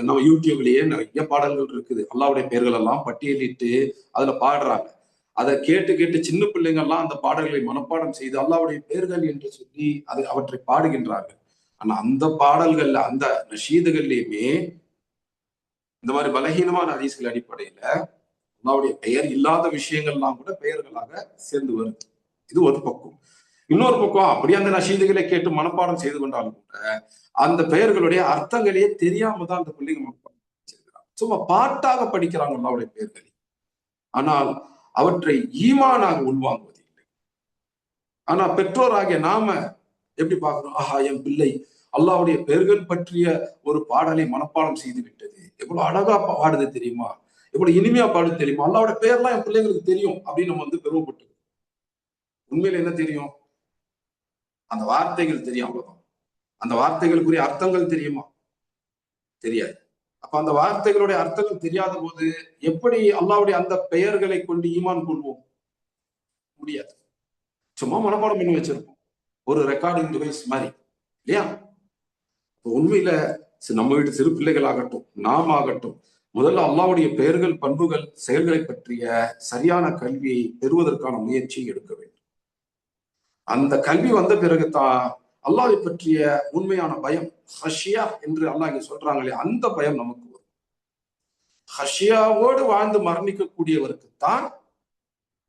நம்ம யூடியூப்லயே நிறைய பாடல்கள் இருக்குது. அல்லாஹ்வுடைய பெயர்கள் எல்லாம் பட்டியலிட்டு அதுல பாடுறாங்க. அதை கேட்டு கேட்டு சின்ன பிள்ளைங்க எல்லாம் அந்த பாடல்களை மனப்பாடம் செய்து அல்லாஹ்வுடைய பெயர்கள் என்று சொல்லி அவற்றை பாடுகின்றார்கள். ஆனா அந்த பாடல்கள்ல, அந்த நஷீதுகள்லயுமே இந்த மாதிரி பலகீனமான ஹதீஸ்கள் அடிப்படையில அல்லாஹ்வுடைய பெயர் இல்லாத விஷயங்கள்லாம் கூட பெயர்களாக சேர்ந்து வருது. இது ஒரு பக்கம். இன்னொரு பக்கம் அப்படியே அந்த நஷீதுகளை கேட்டு மனப்பாடம் செய்து கொண்டாலும் கூட அந்த பெயர்களுடைய அர்த்தங்களையே தெரியாம தான் அந்த பிள்ளைங்க மனப்பாடம் செய்கிறாங்க. சும்மா பாட்டாக படிக்கிறாங்க அல்லாஹ்வுடைய பெயர்களை. ஆனால் அவற்றை ஈமானாக உள்வாங்குவது இல்லை. ஆனா பெற்றோராகிய நாம எப்படி பார்க்கிறோம்? ஆஹா, என் பிள்ளை அல்லாஹ்வுடைய பெயர்கள் பற்றிய ஒரு பாடலை மனப்பாடம் செய்து விட்டது, எவ்வளவு அழகா பாடுது தெரியுமா, எவ்வளவு இனிமையா பாடுது தெரியுமா, அல்லாஹ்வுடைய பெயர்லாம் என் பிள்ளைங்களுக்கு தெரியும் அப்படின்னு நம்ம பெருமைப்பட்டு. உண்மையில என்ன தெரியும்? அந்த வார்த்தைகள் தெரியும், அவ்வளவுதான். அந்த வார்த்தைகளுக்குரிய அர்த்தங்கள் தெரியுமா? தெரியாது. அப்ப அந்த வார்த்தைகளுடைய அர்த்தங்கள் தெரியாத போது எப்படி அல்லாஹ்வுடைய அந்த பெயர்களை கொண்டு ஈமான் கொள்வோம்? முடியாது. சும்மா மனப்பாடம் பண்ணி வச்சிருப்போம், ஒரு ரெக்கார்டிங் டிவைஸ் மாதிரி, இல்லையா? உண்மையில நம்ம வீட்டு சிறு பிள்ளைகள் ஆகட்டும், நாம் ஆகட்டும், முதல்ல அல்லாஹ்வுடைய பெயர்கள், பண்புகள், செயல்களை பற்றிய சரியான கல்வியை பெறுவதற்கான முயற்சியை எடுக்க வேண்டும். அந்த கல்வி வந்த பிறகுதான் அல்லாஹ்வை பற்றிய உண்மையான பயம், ஹஷியா என்று அல்லாஹ் இங்க சொல்றாங்களே, அந்த பயம் நமக்கு வரும். ஹஷியாவோடு வாழ்ந்து மரணிக்கக்கூடியவருக்குத்தான்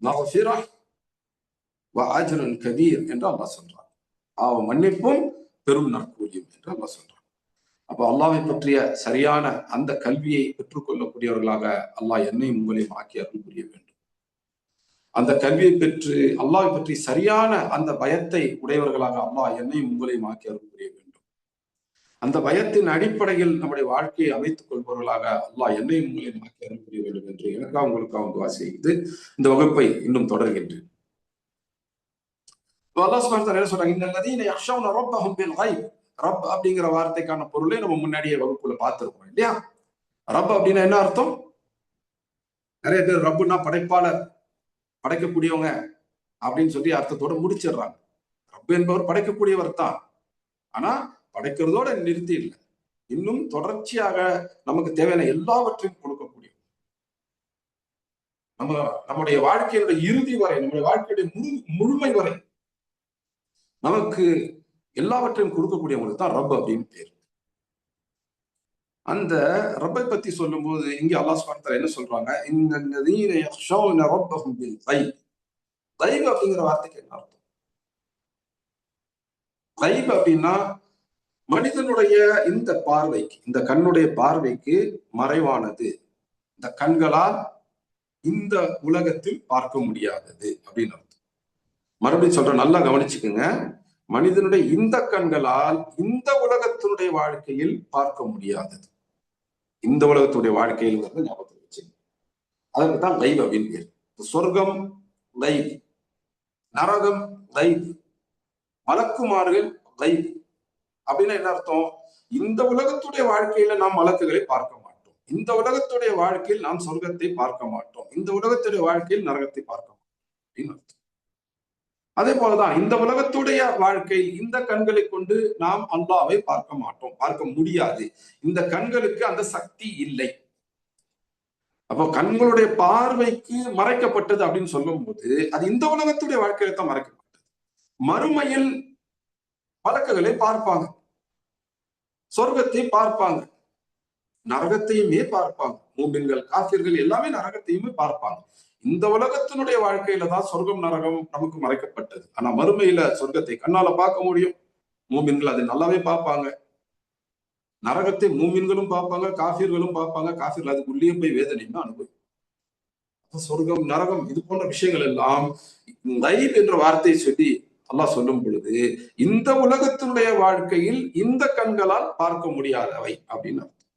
மஃபிரஹ் வ அஜ்ருன் கபீர் என்று அல்லாஹ் சொல்றான். மன்னிப்பும் பெரும் நற்கூலியும் என்று அல்லாஹ் சொல்றான். அப்ப அல்லாஹ்வை பற்றிய சரியான அந்த கல்வியை பெற்றுக்கொள்ளக்கூடியவர்களாக அல்லாஹ் என்னையும் உங்களையும் ஆக்கி அருள் புரிய வேண்டும். அந்த கல்வியை பெற்று அல்லாஹ்வை பற்றி சரியான அந்த பயத்தை உடையவர்களாக அல்லாஹ் என்னையும் உங்களையும் ஆக்கி அருள் புரிய வேண்டும். அந்த பயத்தின் அடிப்படையில் நம்முடைய வாழ்க்கையை அமைத்துக் கொள்பவர்களாக அல்லாஹ் என்னையும் உங்களையும் ஆக்கி அருள் புரிய வேண்டும் என்று எனக்காக உங்களுக்காக துஆ செய்து இந்த வகுப்பை இன்னும் தொடர்கின்றேன். அல்லாஹ் சுப்ஹானஹு வ தஆலா என்ன சொல்றாங்க? இன்னல்லதீன யக்ஷௌன ரப்பஹும் பில் கைப். ரப் அப்படிங்கிற வார்த்தைக்கான பொருளை நம்ம முன்னாடியே வகுப்புல பார்த்திருக்கோம் இல்லையா? ரப் அப்படின்னா என்ன அர்த்தம்? நிறைய பேர் ரப்புன்னா படைப்பாளர், படைக்கக்கூடியவங்க அப்படின்னு சொல்லி அர்த்தத்தோட முடிச்சிடுறாங்க. ரப் என்பவர் படைக்கக்கூடியவர் தான். ஆனா படைக்கிறதோட நிறுத்தி இல்லை, இன்னும் தொடர்ச்சியாக நமக்கு தேவையான எல்லாவற்றையும் கொடுக்கக்கூடிய, நம்முடைய வாழ்க்கையினுடைய இறுதி வரை, நம்முடைய வாழ்க்கையுடைய முழுமை வரை நமக்கு எல்லாவற்றையும் கொடுக்கக்கூடியவங்களுக்கு தான் ரப் அப்படின்னு பேர். அந்த ரப்பை பத்தி சொல்லும் போது இங்க அல்லாஹ் சுப்ஹானஹு வ தஆலா என்ன சொல்றாங்க? இன்னல்லதீன யக்ஷௌன ரப்பஹும் பில் கைப். கைப் அப்படிங்கிற வார்த்தைக்கு என்ன அர்த்தம்? கைப் அப்படின்னா மனிதனுடைய இந்த பார்வைக்கு, இந்த கண்ணுடைய பார்வைக்கு மறைவானது, இந்த கண்களால் இந்த உலகத்தில் பார்க்க முடியாதது அப்படின்னு அர்த்தம். மறுபடியும் சொல்ற, நல்லா கவனிச்சுக்குங்க. மனிதனுடைய இந்த கண்களால் இந்த உலகத்தினுடைய வாழ்க்கையில் பார்க்க முடியாதது, இந்த உலகத்துடைய வாழ்க்கையில் ஞாபகத்தில் வச்சுங்க. அதற்கு தான் கைப் அப்படின்னு பேர். சொர்க்கம் கைப், நரகம் கைப், மலக்குமார்கள் கைப். அப்படின்னா என்ன அர்த்தம்? இந்த உலகத்துடைய வாழ்க்கையில நாம் மலக்குகளை பார்க்க மாட்டோம், இந்த உலகத்துடைய வாழ்க்கையில் நாம் சொர்க்கத்தை பார்க்க மாட்டோம், இந்த உலகத்துடைய வாழ்க்கையில் நரகத்தை பார்க்க மாட்டோம் அப்படின்னு அர்த்தம். அதே போலதான் இந்த உலகத்துடைய வாழ்க்கை, இந்த கண்களை கொண்டு நாம் அல்லாஹ்வை பார்க்க மாட்டோம், பார்க்க முடியாது. இந்த கண்களுக்கு அந்த சக்தி இல்லை. அப்போ கண்களுடைய பார்வைக்கு மறைக்கப்பட்டது அப்படின்னு சொல்லும் போது அது இந்த உலகத்துடைய வாழ்க்கையில தான் மறைக்கப்பட்டது. மறுமையில் மலக்குகளை பார்ப்பாங்க, சொர்க்கத்தை பார்ப்பாங்க, நரகத்தையுமே பார்ப்பாங்க. மூமின்கள் காஃபிர்கள் எல்லாமே நரகத்தையுமே பார்ப்பாங்க. இந்த உலகத்தினுடைய வாழ்க்கையில தான் சொர்க்கம் நரகம் நமக்கு மறைக்கப்பட்டது. ஆனா மறுமையில சொர்க்கத்தை கண்ணால பார்க்க முடியும். மூமின்கள் அதை நல்லாவே பார்ப்பாங்க. நரகத்தை மூமின்களும் பார்ப்பாங்க, காஃபிர்களும் பார்ப்பாங்க. காஃபிர்கள் அதுக்குள்ளேயே போய் வேதனையும் அனுபவிக்கும். சொர்க்கம் நரகம் இது போன்ற விஷயங்கள் எல்லாம் கைப் என்ற வார்த்தையை சொல்லி அல்லாஹ் சொல்லும் பொழுது இந்த உலகத்தினுடைய வாழ்க்கையில் இந்த கண்களால் பார்க்க முடியாதவை அப்படின்னு அர்த்தம்.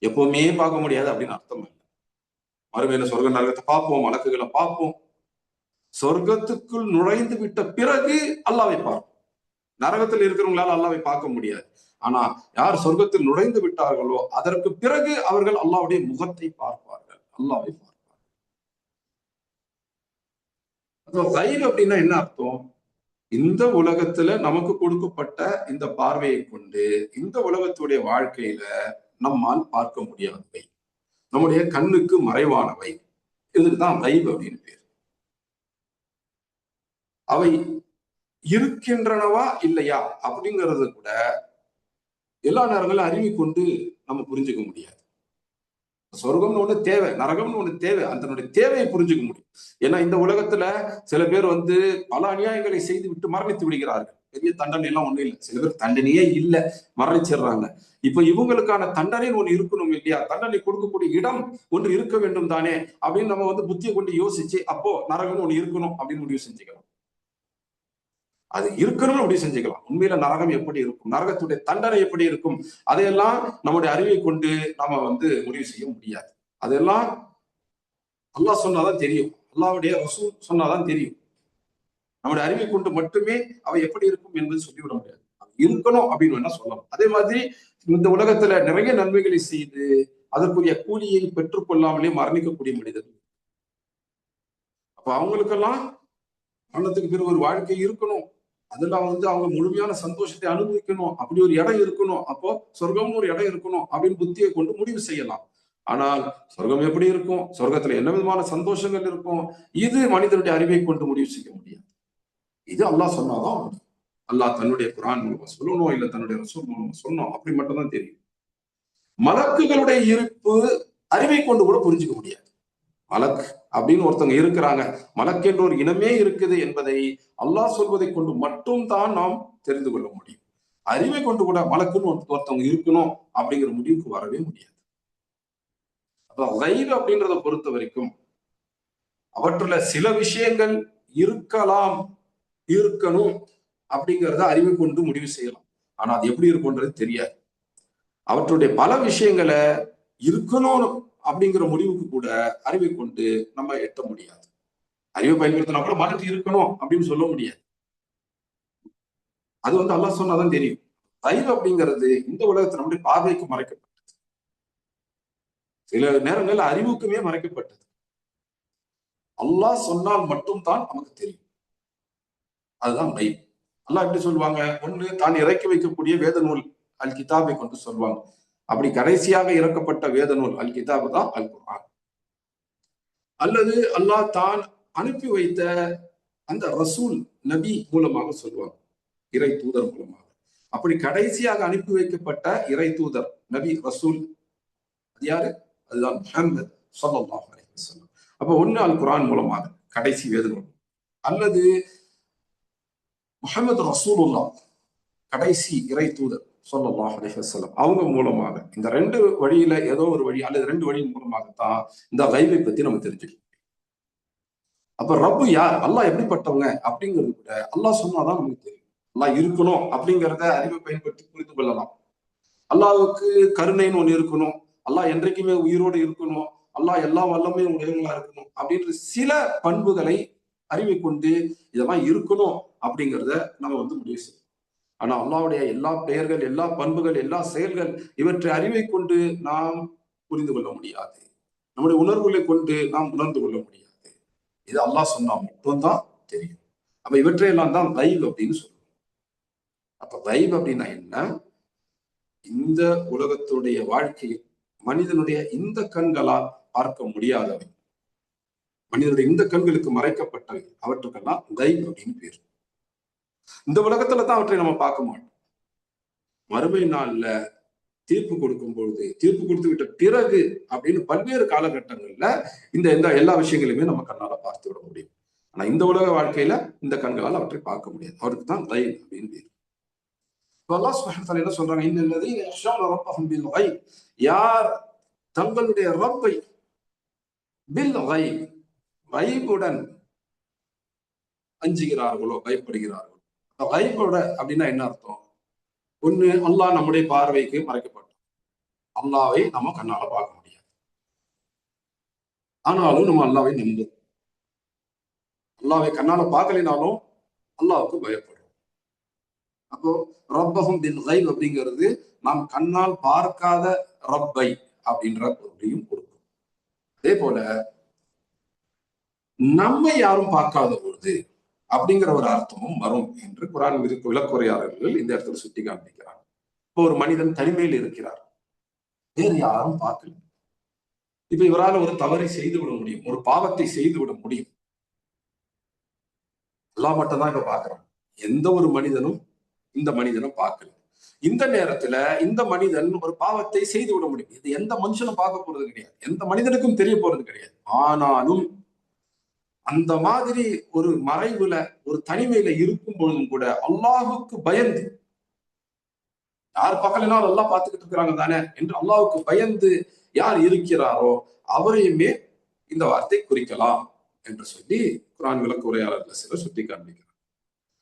எப்பவுமே பார்க்க முடியாது அப்படின்னு அர்த்தம் இல்லை. மறுமையில சொர்க்க நரகத்தை பார்ப்போம், மலக்குகளை பார்ப்போம். சொர்க்கத்துக்குள் நுழைந்து விட்ட பிறகு அல்லாஹ்வை பார்ப்போம். நரகத்தில் இருக்கிறவங்களால அல்லாஹ்வை பார்க்க முடியாது. ஆனா யார் சொர்க்கத்தில் நுழைந்து விட்டார்களோ அதற்கு பிறகு அவர்கள் அல்லாஹ்வுடைய முகத்தை பார்ப்பார்கள், அல்லாஹ்வை பார்ப்பார்கள். கைப் அப்படின்னா என்ன அர்த்தம்? இந்த உலகத்துல நமக்கு கொடுக்கப்பட்ட இந்த பார்வையை கொண்டு இந்த உலகத்துடைய வாழ்க்கையில நம்மால் பார்க்க முடியாதவை, நம்முடைய கண்ணுக்கு மறைவானவை, இதுதான் கைப் அப்படின்னு பேர். அவை இருக்கின்றனவா இல்லையா அப்படிங்கறது கூட எல்லா நேரங்களும் அறிவை கொண்டு நம்ம புரிஞ்சுக்க முடியாது. சொர்க்கம்னு ஒண்ணு தேவை, நரகம்னு ஒண்ணு தேவை, அதனுடைய தேவையை புரிஞ்சுக்க முடியும். ஏன்னா இந்த உலகத்துல சில பேர் பல அநியாயங்களை செய்து விட்டு மரணித்து விடுகிறார்கள். பெரிய தண்டனை எல்லாம் ஒண்ணும் இல்லை, சில பேர் தண்டனையே இல்லை, மரணிச்சிடுறாங்க. இப்ப இவங்களுக்கான தண்டனை ஒண்ணு இருக்கணும் இல்லையா? தண்டனை கொடுக்கக்கூடிய இடம் ஒன்று இருக்க வேண்டும் தானே அப்படின்னு நம்ம புத்தியை கொண்டு யோசிச்சு, அப்போ நரகம்னு ஒண்ணு இருக்கணும் அப்படின்னு முடிவு செஞ்சுக்கலாம். அது இருக்கணும்னு அப்படி செஞ்சுக்கலாம். உண்மையில நரகம் எப்படி இருக்கும், நரகத்துடைய தண்டனை எப்படி இருக்கும், அதையெல்லாம் நம்முடைய அறிவை கொண்டு நாம முடிவு செய்ய முடியாது. அதெல்லாம் அல்லாஹ் சொன்னாதான் தெரியும், அல்லாஹ்வுடைய ரசூல் சொன்னாதான் தெரியும். நம்முடைய அறிவை கொண்டு மட்டுமே அவை எப்படி இருக்கும் என்பது சொல்லிவிட முடியாது. இருக்கணும் அப்படின்னு வேணா சொல்லலாம். அதே மாதிரி இந்த உலகத்துல நிறைய நன்மைகளை செய்து அதற்குரிய கூலியை பெற்றுக் கொள்ளாமலே மரணிக்கக்கூடிய மனிதர்கள், அப்ப அவங்களுக்கெல்லாம் மரணத்துக்கு பிறகு ஒரு வாழ்க்கை இருக்கணும், அதெல்லாம் அவங்க முழுமையான சந்தோஷத்தை அனுபவிக்கணும், அப்படி ஒரு இடம் இருக்கணும், அப்போ சொர்க்கம்னு ஒரு இடம் இருக்கணும் அப்படின்னு புத்தியை கொண்டு முடிவு செய்யலாம். ஆனால் சொர்க்கம் எப்படி இருக்கும், சொர்க்கத்துல என்ன விதமான சந்தோஷங்கள் இருக்கும், இது மனிதனுடைய அறிவை கொண்டு முடிவு செய்ய முடியாது. இது அல்லாஹ் சொன்னாதான், அல்லாஹ் தன்னுடைய குர்ஆன் மூலமா சொல்லணும், இல்ல தன்னுடைய ரசூல் மூலமா சொல்லணும், அப்படி மட்டும் தான் தெரியும். மலக்குகளுடைய இருப்பு அறிவை கொண்டு கூட புரிஞ்சுக்க முடியாது. மலக் அப்படின்னு ஒருத்தவங்க இருக்கிறாங்க, மலக் என்ற ஒரு இனமே இருக்குது என்பதை அல்லாஹ் சொல்வதை கொண்டு மட்டும் தான் நாம் தெரிந்து கொள்ள முடியும். அறிவை கொண்டு கூட மலக்குன்னு ஒருத்தவங்க இருக்கணும் அப்படிங்கிற முடிவுக்கு வரவே முடியாது. அப்ப கைப் அப்படின்றத பொறுத்த வரைக்கும் அவற்றுள்ள சில விஷயங்கள் இருக்கலாம், இருக்கணும் அப்படிங்கிறத அறிவை கொண்டு முடிவு செய்யலாம். ஆனா அது எப்படி இருக்கும்ன்றது தெரியாது. அவற்றுடைய பல விஷயங்களை இருக்கணும் அப்படிங்கிற முடிவுக்கு கூட அறிவை கொண்டு நம்ம எட்ட முடியாது. அறிவை பயன்படுத்தினா கூட மலக்கு இருக்கணும் அப்படின்னு சொல்ல முடியாது. அது அல்லாஹ் சொன்னாதான் தெரியும். கைப் அப்படிங்கிறது இந்த உலகத்துல நம்முடைய பார்வைக்கு மறைக்கப்பட்டது, சில நேரங்கள் அறிவுக்குமே மறைக்கப்பட்டது. அல்லாஹ் சொன்னால் மட்டும் தான் நமக்கு தெரியும். அதுதான் கைப். அல்லாஹ் எப்படி சொல்லுவாங்க? ஒண்ணு தான் இறக்கி வைக்கக்கூடிய வேத நூல் அல் கிதாபை கொண்டு சொல்வாங்க. அப்படி கடைசியாக இறக்கப்பட்ட வேத நூல் அல் கிதாபு தான் அல் குர்ஆன். அல்லது அல்லாஹ் தான் அனுப்பி வைத்த அந்த ரசூல் நபி மூலமாக சொல்வாங்க, இறை தூதர் மூலமாக. அப்படி கடைசியாக அனுப்பி வைக்கப்பட்ட இறை தூதர் நபி ரசூல் அது யாரு? அதுதான் முஹம்மது ஸல்லல்லாஹு அலைஹி வஸல்லம். அப்ப ஒண்ணு அல் குர்ஆன் மூலமாக கடைசி வேத நூல், அல்லது முஹம்மது ரசூலுல்லாஹ் கடைசி இறை தூதர் ஸல்லல்லாஹு அலைஹி வஸல்லம் அவங்க மூலமாக. இந்த ரெண்டு வழியில ஏதோ ஒரு வழி அல்லது ரெண்டு வழியின் மூலமாகத்தான் இந்த கைபை பத்தி நம்ம தெரிஞ்சுக்கலாம். அப்ப ரப்பு யார், அல்லாஹ் எப்படிப்பட்டவங்க அப்படிங்கிறது கூட அல்லாஹ் சொன்னாதான் நமக்கு தெரியும். அல்லாஹ் இருக்கணும் அப்படிங்கிறத அறிவை பயன்படுத்தி புரிந்து கொள்ளலாம். அல்லாஹ்வுக்கு கருணைன்னு ஒண்ணு இருக்கணும், அல்லாஹ் என்றைக்குமே உயிரோடு இருக்கணும், அல்லாஹ் எல்லா வல்லமையும் உடையவங்களா இருக்கணும் அப்படின்ற சில பண்புகளை அறிவை கொண்டு இதெல்லாம் இருக்கணும் அப்படிங்கிறத நம்ம முடிவு செய்யணும். ஆனா அல்லாஹ்வுடைய எல்லா பெயர்கள், எல்லா பண்புகள், எல்லா செயல்கள் இவற்றை அறிவை கொண்டு நாம் புரிந்து கொள்ள முடியாது. நம்முடைய உணர்வுகளை கொண்டு நாம் உணர்ந்து கொள்ள முடியாது. இது அல்லாஹ் சொன்னா மட்டும்தான் தெரியும். அப்ப இவற்றையெல்லாம் தான் கைப் அப்படின்னு சொல்லுவோம். அப்ப கைப் அப்படின்னா என்ன? இந்த உலகத்துடைய வாழ்க்கையில் மனிதனுடைய இந்த கண்களால் பார்க்க முடியாதவை, மனிதனுடைய இந்த கண்களுக்கு மறைக்கப்பட்டவை, அவற்றுக்கெல்லாம் கைப் அப்படின்னு பேர். இந்த உலகத்துல தான் அவற்றை நம்ம பார்க்க மாட்டோம். மறுமை நாள்ல தீர்ப்பு கொடுக்கும் பொழுது, தீர்ப்பு கொடுத்து விட்ட பிறகு அப்படின்னு பல்வேறு காலகட்டங்கள்ல இந்த எல்லா விஷயங்களையுமே நம்ம கண்ணால பார்த்து விட முடியும். ஆனா இந்த உலக வாழ்க்கையில இந்த கண்களால் அவற்றை பார்க்க முடியாது. அவருக்கு தான் கைப் அப்படின்னு பேர். அல்லாஹ் சுப்ஹானஹு வ தஆலா என்ன சொல்றாங்க? இன்னல்லதீன யக்ஷௌன ரப்பஹும் பில் கைப், யார் தங்களுடைய ரப்பை பில் கைப், கைபுடன் அஞ்சுகிறார்களோ, பயப்படுகிறார்களோ. கைபோட அப்படின்னா என்ன அர்த்தம்? ஒண்ணு, அல்லாஹ் நம்முடைய பார்வைக்கு மறைக்கப்பட்டோம், அல்லாவை நம்ம கண்ணால பார்க்க முடியாது. ஆனாலும் நம்ம அல்லாவை நம்புறோம். அல்லாவை கண்ணால பார்க்கலினாலும் அல்லாவுக்கு பயப்படுறோம். அப்போ ரப்பஹும் பில் கைப் அப்படிங்கிறது நாம் கண்ணால் பார்க்காத ரப்பை அப்படின்ற பொருளையும் கொடுக்கும். அதே போல நம்மை யாரும் பார்க்காத பொழுது அப்படிங்கிற ஒரு அர்த்தமும் வரும் என்று குர்ஆன் விளக்குரையாளர்கள் இந்த இடத்துல சுட்டி காண்பிக்கிறார். இப்போ ஒரு மனிதன் தனிமையில் இருக்கிறார், வேறு யாரும் பார்க்கல. இப்ப இவரால் ஒரு தவறை செய்து விட முடியும், ஒரு பாவத்தை செய்து விட முடியும். அல்லாஹ் மட்டும் தான் இப்ப பார்க்கிறான். எந்த ஒரு மனிதனும் இந்த மனிதனை பார்க்கல. இந்த நேரத்துல இந்த மனிதன் ஒரு பாவத்தை செய்து விட முடியும். இது எந்த மனுஷனும் பார்க்க போறது கிடையாது, எந்த மனிதனுக்கும் தெரிய போறது கிடையாது. ஆனாலும் அந்த மாதிரி ஒரு மறைவுல, ஒரு தனிமையில இருக்கும் பொழுதும் கூட அல்லாஹுக்கு பயந்து, யார் பார்க்கலனாலும் அல்லாஹ் பார்த்துக்கிட்டு இருக்கிறாங்க தானே என்று அல்லாஹுக்கு பயந்து யார் இருக்கிறாரோ அவரையுமே இந்த வார்த்தை குறிக்கலாம் என்று சொல்லி குர்ஆன் விளக்க உரையாளர்கள் சிலர் சுட்டி காண்பிக்கிறார்.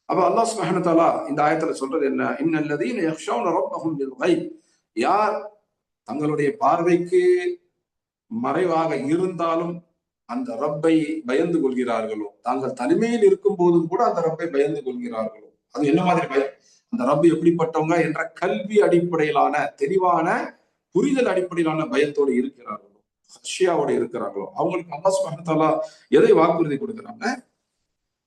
அப்ப அல்லாஹ் சுப்ஹானஹு வ தஆலா இந்த ஆயத்துல சொல்றது என்ன? இன்னல்லதீன யக்ஷௌன ரப்பஹும் பில் கைப், யார் தங்களுடைய பார்வைக்கு மறைவாக இருந்தாலும் அந்த ரப்பை பயந்து கொள்கிறார்களோ, தாங்கள் தனிமையில் இருக்கும் போதும் கூட அந்த ரப்பை பயந்து கொள்கிறார்களோ. அது என்ன மாதிரி பயம்? அந்த ரப்பு எப்படிப்பட்டவங்க என்ற கல்வி அடிப்படையிலான தெளிவான புரிதல் அடிப்படையிலான பயத்தோடு இருக்கிறார்களோ, ஹஷ்யாவோடு இருக்கிறார்களோ, அவங்களுக்கு அல்லாஹ் சுப்ஹானஹு வ தஆலா எதை வாக்குறுதி கொடுக்கிறாங்க?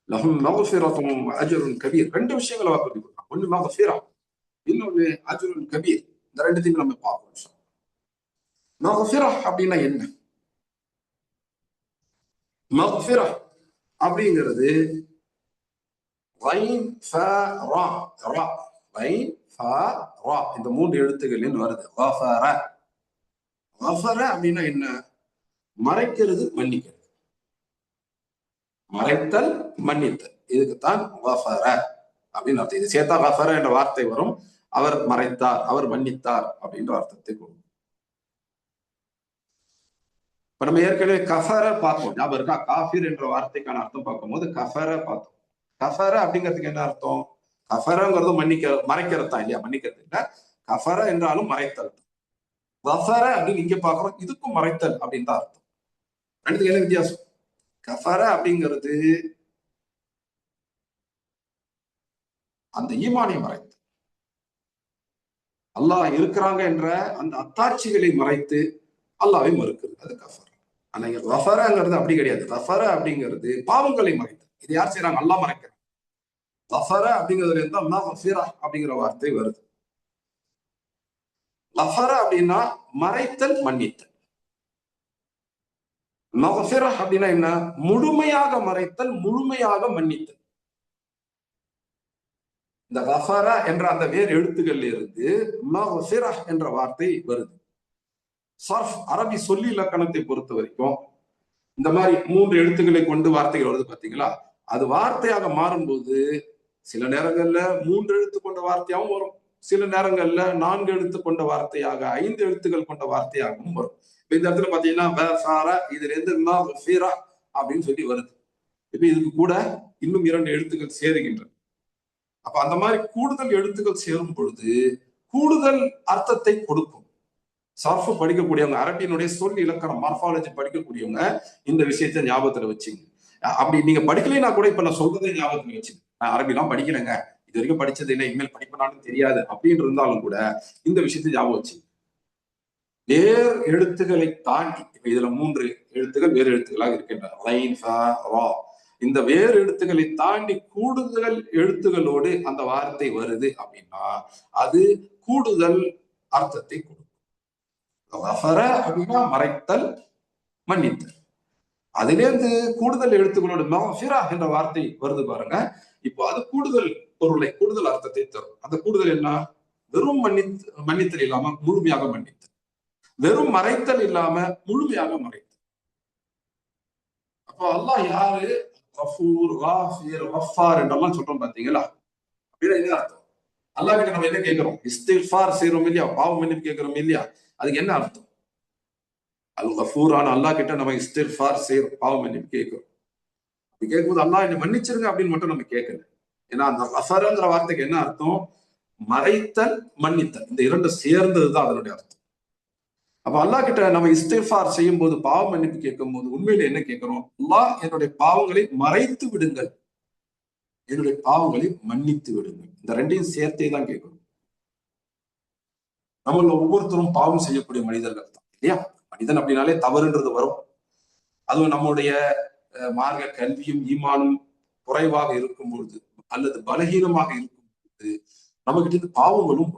லஹும் மக்ஃபிரத்தும் வ அஜ்ருன் கபீர். ரெண்டு விஷயங்களை வாக்குறுதி கொடுக்கிறாங்க. ஒன்னு மக்ஃபிரா, இன்னொன்னு அஜ்ருன் கபீர். இந்த ரெண்டுத்தையும் நம்ம பார்ப்போம். மக்ஃபிரா அப்படின்னா என்ன? மக்ஃபிரா அப்படிங்கிறது கைன் ஃபா ரா, ரா கைன் ஃபா ரா இந்த மூன்று எழுத்துக்களில் வருது. கஃபர கஃபர அப்படின்னா என்ன? மறைக்கிறது, மன்னிக்கிறது. மறைத்தல், மன்னித்தல், இதுக்குத்தான் கஃபர அப்படின்னு அர்த்தம். இது சேர்த்தா கஃபர என்ற வார்த்தை வரும். அவர் மறைத்தார், அவர் மன்னித்தார் அப்படின்ற அர்த்தத்தை கொடுக்கும். இப்ப நம்ம ஏற்கனவே கஃபர பார்த்தோம், ஞாபகம் இருக்கா? காஃபிர் என்ற வார்த்தைக்கான அர்த்தம் பார்க்கும்போது கஃபர பார்த்தோம். கஃபர அப்படிங்கிறதுக்கு என்ன அர்த்தம்? கஃபரங்கிறது மறைக்கிறது தான் இல்லையா? மன்னிக்கிறது இல்ல. கஃபர என்றாலும் மறைத்தல். கஃபர அப்படின்னு இங்க பாக்குறோம், இதுக்கும் மறைத்தல் அப்படின்னு தான் அர்த்தம். ரெண்டுத்துக்கு என்ன வித்தியாசம்? கஃபர அப்படிங்கிறது அந்த ஈமானை மறைத்து, அல்லாஹ் இருக்கிறாங்க என்ற அந்த அத்தாட்சிகளை மறைத்து அல்லாஹ்வை மறுக்கிறது, அது கஃபர். ஆனா கஃபரங்கிறது அப்படி கிடையாது. கஃபர அப்படிங்கிறது பாவங்களை மறைத்து. இது யார் செய்யறாங்க? அல்லாஹ் மறைக்கிறாங்க. கஃபர அப்படிங்கிறதுல இருந்து மஃபிரா அப்படிங்கிற வார்த்தை வருது. கஃபர அப்படின்னா மறைத்தல், மன்னித்தல். மஃபிரா அப்படின்னா என்ன? முழுமையாக மறைத்தல், முழுமையாக மன்னித்தல். இந்த கஃபர என்ற அந்த வேறு எழுத்துக்கள்ல இருந்து மஃபிரா என்ற வார்த்தை வருது. சர்ஃப் அரபி சொல்லி இலக்கணத்தை பொறுத்த வரைக்கும் இந்த மாதிரி 3 எழுத்துக்களை கொண்டு வார்த்தைகள் வருது பாத்தீங்களா? அது வார்த்தையாக மாறும்போது சில நேரங்கள்ல 3 எழுத்து கொண்ட வார்த்தையாகவும் வரும், சில நேரங்கள்ல 4 எழுத்து கொண்ட வார்த்தையாக, 5 எழுத்துக்கள் கொண்ட வார்த்தையாகவும் வரும். இப்ப இந்த இடத்துல பாத்தீங்கன்னா இதுல இருந்து அப்படின்னு சொல்லி வருது. இப்ப இதுக்கு கூட இன்னும் 2 எழுத்துக்கள் சேருகின்றன. அப்ப அந்த மாதிரி கூடுதல் எழுத்துக்கள் சேரும் பொழுது கூடுதல் அர்த்தத்தை கொடுக்கும். சர்ஃப் படிக்கக்கூடியவங்க, அரபியினுடைய சொல் இலக்கணம் மார்பாலஜி படிக்கக்கூடியவங்க இந்த விஷயத்த ஞாபகத்துல வச்சுங்க. அப்படி நீங்க படிக்கலைன்னா கூட இப்ப நான் சொல்றதை ஞாபகத்துல வச்சுங்க. நான் அரபிலாம் படிக்கிறேங்க, இது வரைக்கும் படிச்சது இல்லை, இனிமேல் படிப்பனாலும் தெரியாது அப்படின்னு இருந்தாலும் கூட இந்த விஷயத்தை ஞாபகம் வச்சுங்க. வேறு எழுத்துக்களை தாண்டி, இப்ப இதுல 3 எழுத்துக்கள் வேறு எழுத்துக்களாக இருக்கின்றன. இந்த வேறு எழுத்துக்களை தாண்டி கூடுதல் எழுத்துகளோடு அந்த வார்த்தை வருது அப்படின்னா அது கூடுதல் அர்த்தத்தை கொடுக்கும். அப்படின்னா மறைத்தல், மன்னித்தல். அதிலிருந்து கூடுதல் எழுத்துக்களோட மஃபிரா என்ற வார்த்தை வருது பாருங்க. இப்போ அது கூடுதல் பொருளை, கூடுதல் அர்த்தத்தை தரும். அந்த கூடுதல் என்ன? வெறும் மன்னித்தல் இல்லாம முழுமையாக மன்னித்தல், வெறும் மறைத்தல் இல்லாம முழுமையாக மறைத்தல். அப்போ அல்லாஹ் யாரு? கஃபூர், காஃபிர், கஃபார் என்றெல்லாம் சொல்றோம் பாத்தீங்களா? அப்படின்னா என்ன அர்த்தம்? அல்லாஹ் கிட்ட நம்ம என்ன கேட்கிறோம்? இஸ்திக்ஃபார் செய்யறோம் இல்லையா? பாவ மன்னிப்பு கேட்கிறோம் இல்லையா? அதுக்கு என்ன அர்த்தம்? அல் கஃபூரான அல்லாஹ் கிட்ட நம்ம இஸ்திக்ஃபார் செய்யறோம், பாவ மன்னிப்பு கேட்கிறோம். அப்படி கேட்கும்போது அல்லாஹ் என்ன மன்னிச்சிருங்க அப்படின்னு மட்டும் நம்ம கேட்கல. ஏன்னா அந்த கஃபர்ங்கிற வார்த்தைக்கு என்ன அர்த்தம்? மறைத்தல், மன்னித்தல், இந்த 2 சேர்ந்ததுதான் அதனுடைய அர்த்தம். அப்ப அல்லாஹ் கிட்ட நம்ம இஸ்திக்ஃபார் செய்யும் போது, பாவ மன்னிப்பு கேட்கும் போது உண்மையில என்ன கேட்கிறோம்? அல்லாஹ் என்னுடைய பாவங்களை மறைத்து விடுங்கள், என்னுடைய பாவங்களை மன்னித்து விடுங்கள். இந்த 2ஐயும் சேர்த்தே தான் கேட்கிறோம். நம்மள ஒவ்வொருத்தரும் பாவம் செய்யக்கூடிய மனிதர்கள் தான் இல்லையா? மனிதன் அப்படின்னாலே தவறுன்றது வரும். அதுவும் நம்முடைய மார்க்க கல்வியும் ஈமானும் குறைவாக இருக்கும் பொழுது அல்லது பலகீனமாக இருக்கும் பொழுது நம்மகிட்ட இருந்து பாவங்களும்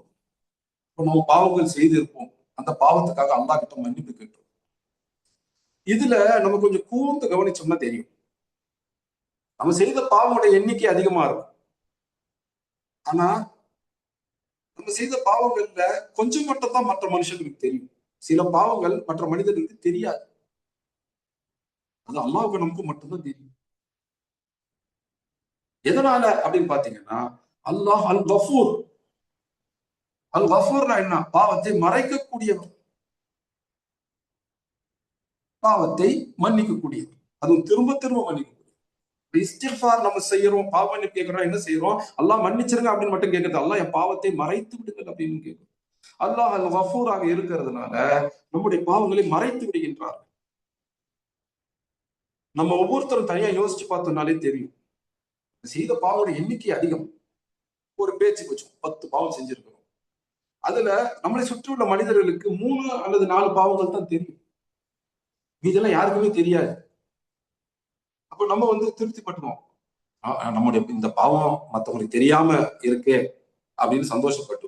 நம்ம பாவங்கள் செய்திருப்போம். அந்த பாவத்துக்காக அல்லாஹ் கிட்ட மன்னிப்பு கேட்டோம். இதுல நம்ம கொஞ்சம் கூர்ந்து கவனிச்சோம்னா தெரியும், நம்ம செய்த பாவங்களுடைய எண்ணிக்கை அதிகமா இருக்கும். ஆனா நம்ம செய்த பாவங்கள்ல கொஞ்சம் மட்டும் தான் மற்ற மனுஷங்களுக்கு தெரியும். சில பாவங்கள் மற்ற மனிதர்களுக்கு தெரியாது. அது அல்லாஹ்வுக்கு நமக்கு மட்டும்தான் தெரியும். எதனால அப்படின்னு பாத்தீங்கன்னா, அல்லாஹ் அல் கஃபூர். அல் கஃபூர்னா என்ன? பாவத்தை மறைக்கக்கூடியவர், பாவத்தை மன்னிக்கக்கூடியவர், அதுவும் திரும்ப திரும்ப மன்னிக்கக்கூடியவர். இஸ்திக்ஃபார் நம்ம செய்யறோம், பாவ மன்னிப்பு கேட்கிறோம், என்ன செய்யறோம்? அல்லாஹ் மன்னிச்சிருங்க அப்படின்னு மட்டும் கேட்கறது. அல்லாஹ் என் பாவத்தை மறைத்து விடுங்கள் அப்படின்னு கேட்கிறோம். அல்லாஹ் அல் கஃபூராக இருக்கிறதுனால நம்முடைய பாவங்களை மறைத்து விடுகின்றார். நம்ம ஒவ்வொருத்தரும் தனியா யோசிச்சு பார்த்தோம்னாலே தெரியும், செய்த பாவோட எண்ணிக்கை அதிகம். ஒரு பேச்சுக்கு வச்சோம் 10 பாவம் செஞ்சிருக்கிறோம். அதுல நம்மளை சுற்றியுள்ள மனிதர்களுக்கு 3 அல்லது 4 பாவங்கள் தான் தெரியும், இதெல்லாம் யாருக்குமே தெரியாது. அப்ப நம்ம திருப்திப்பட்டுவோம், நம்முடைய இந்த பாவம் மற்றவங்களுக்கு தெரியாம இருக்கே அப்படின்னு சந்தோஷப்பட்டு.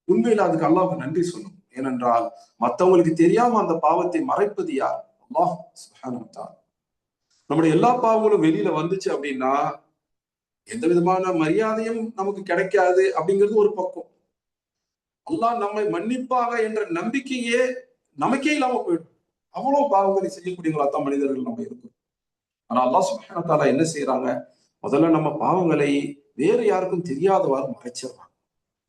உண்மையில அதுக்கு அல்லாஹ்வுக்கு நன்றி சொல்லணும். ஏனென்றால் மற்றவங்களுக்கு தெரியாம அந்த பாவத்தை மறைப்பது யார்? அல்லாஹ் சுப்ஹானஹு வ தஆலா. நம்முடைய எல்லா பாவங்களும் வெளியில வந்துச்சு அப்படின்னா எந்த விதமான மரியாதையும் நமக்கு கிடைக்காது அப்படிங்கிறது ஒரு பக்கம். அல்லாஹ் நம்மை மன்னிப்பாக என்ற நம்பிக்கையே நமக்கே இல்லாம போயிடும். அவ்வளவு பாவங்களை செய்யக்கூடியவங்களா தான் மனிதர்கள் நம்ம இருக்கோம். ஆனா அல்லாஹ் சுப்ஹானஹு வ தஆலா என்ன செய்யறாங்க? முதல்ல நம்ம பாவங்களை வேறு யாருக்கும் தெரியாதவாறு மறைச்சிடறாங்க.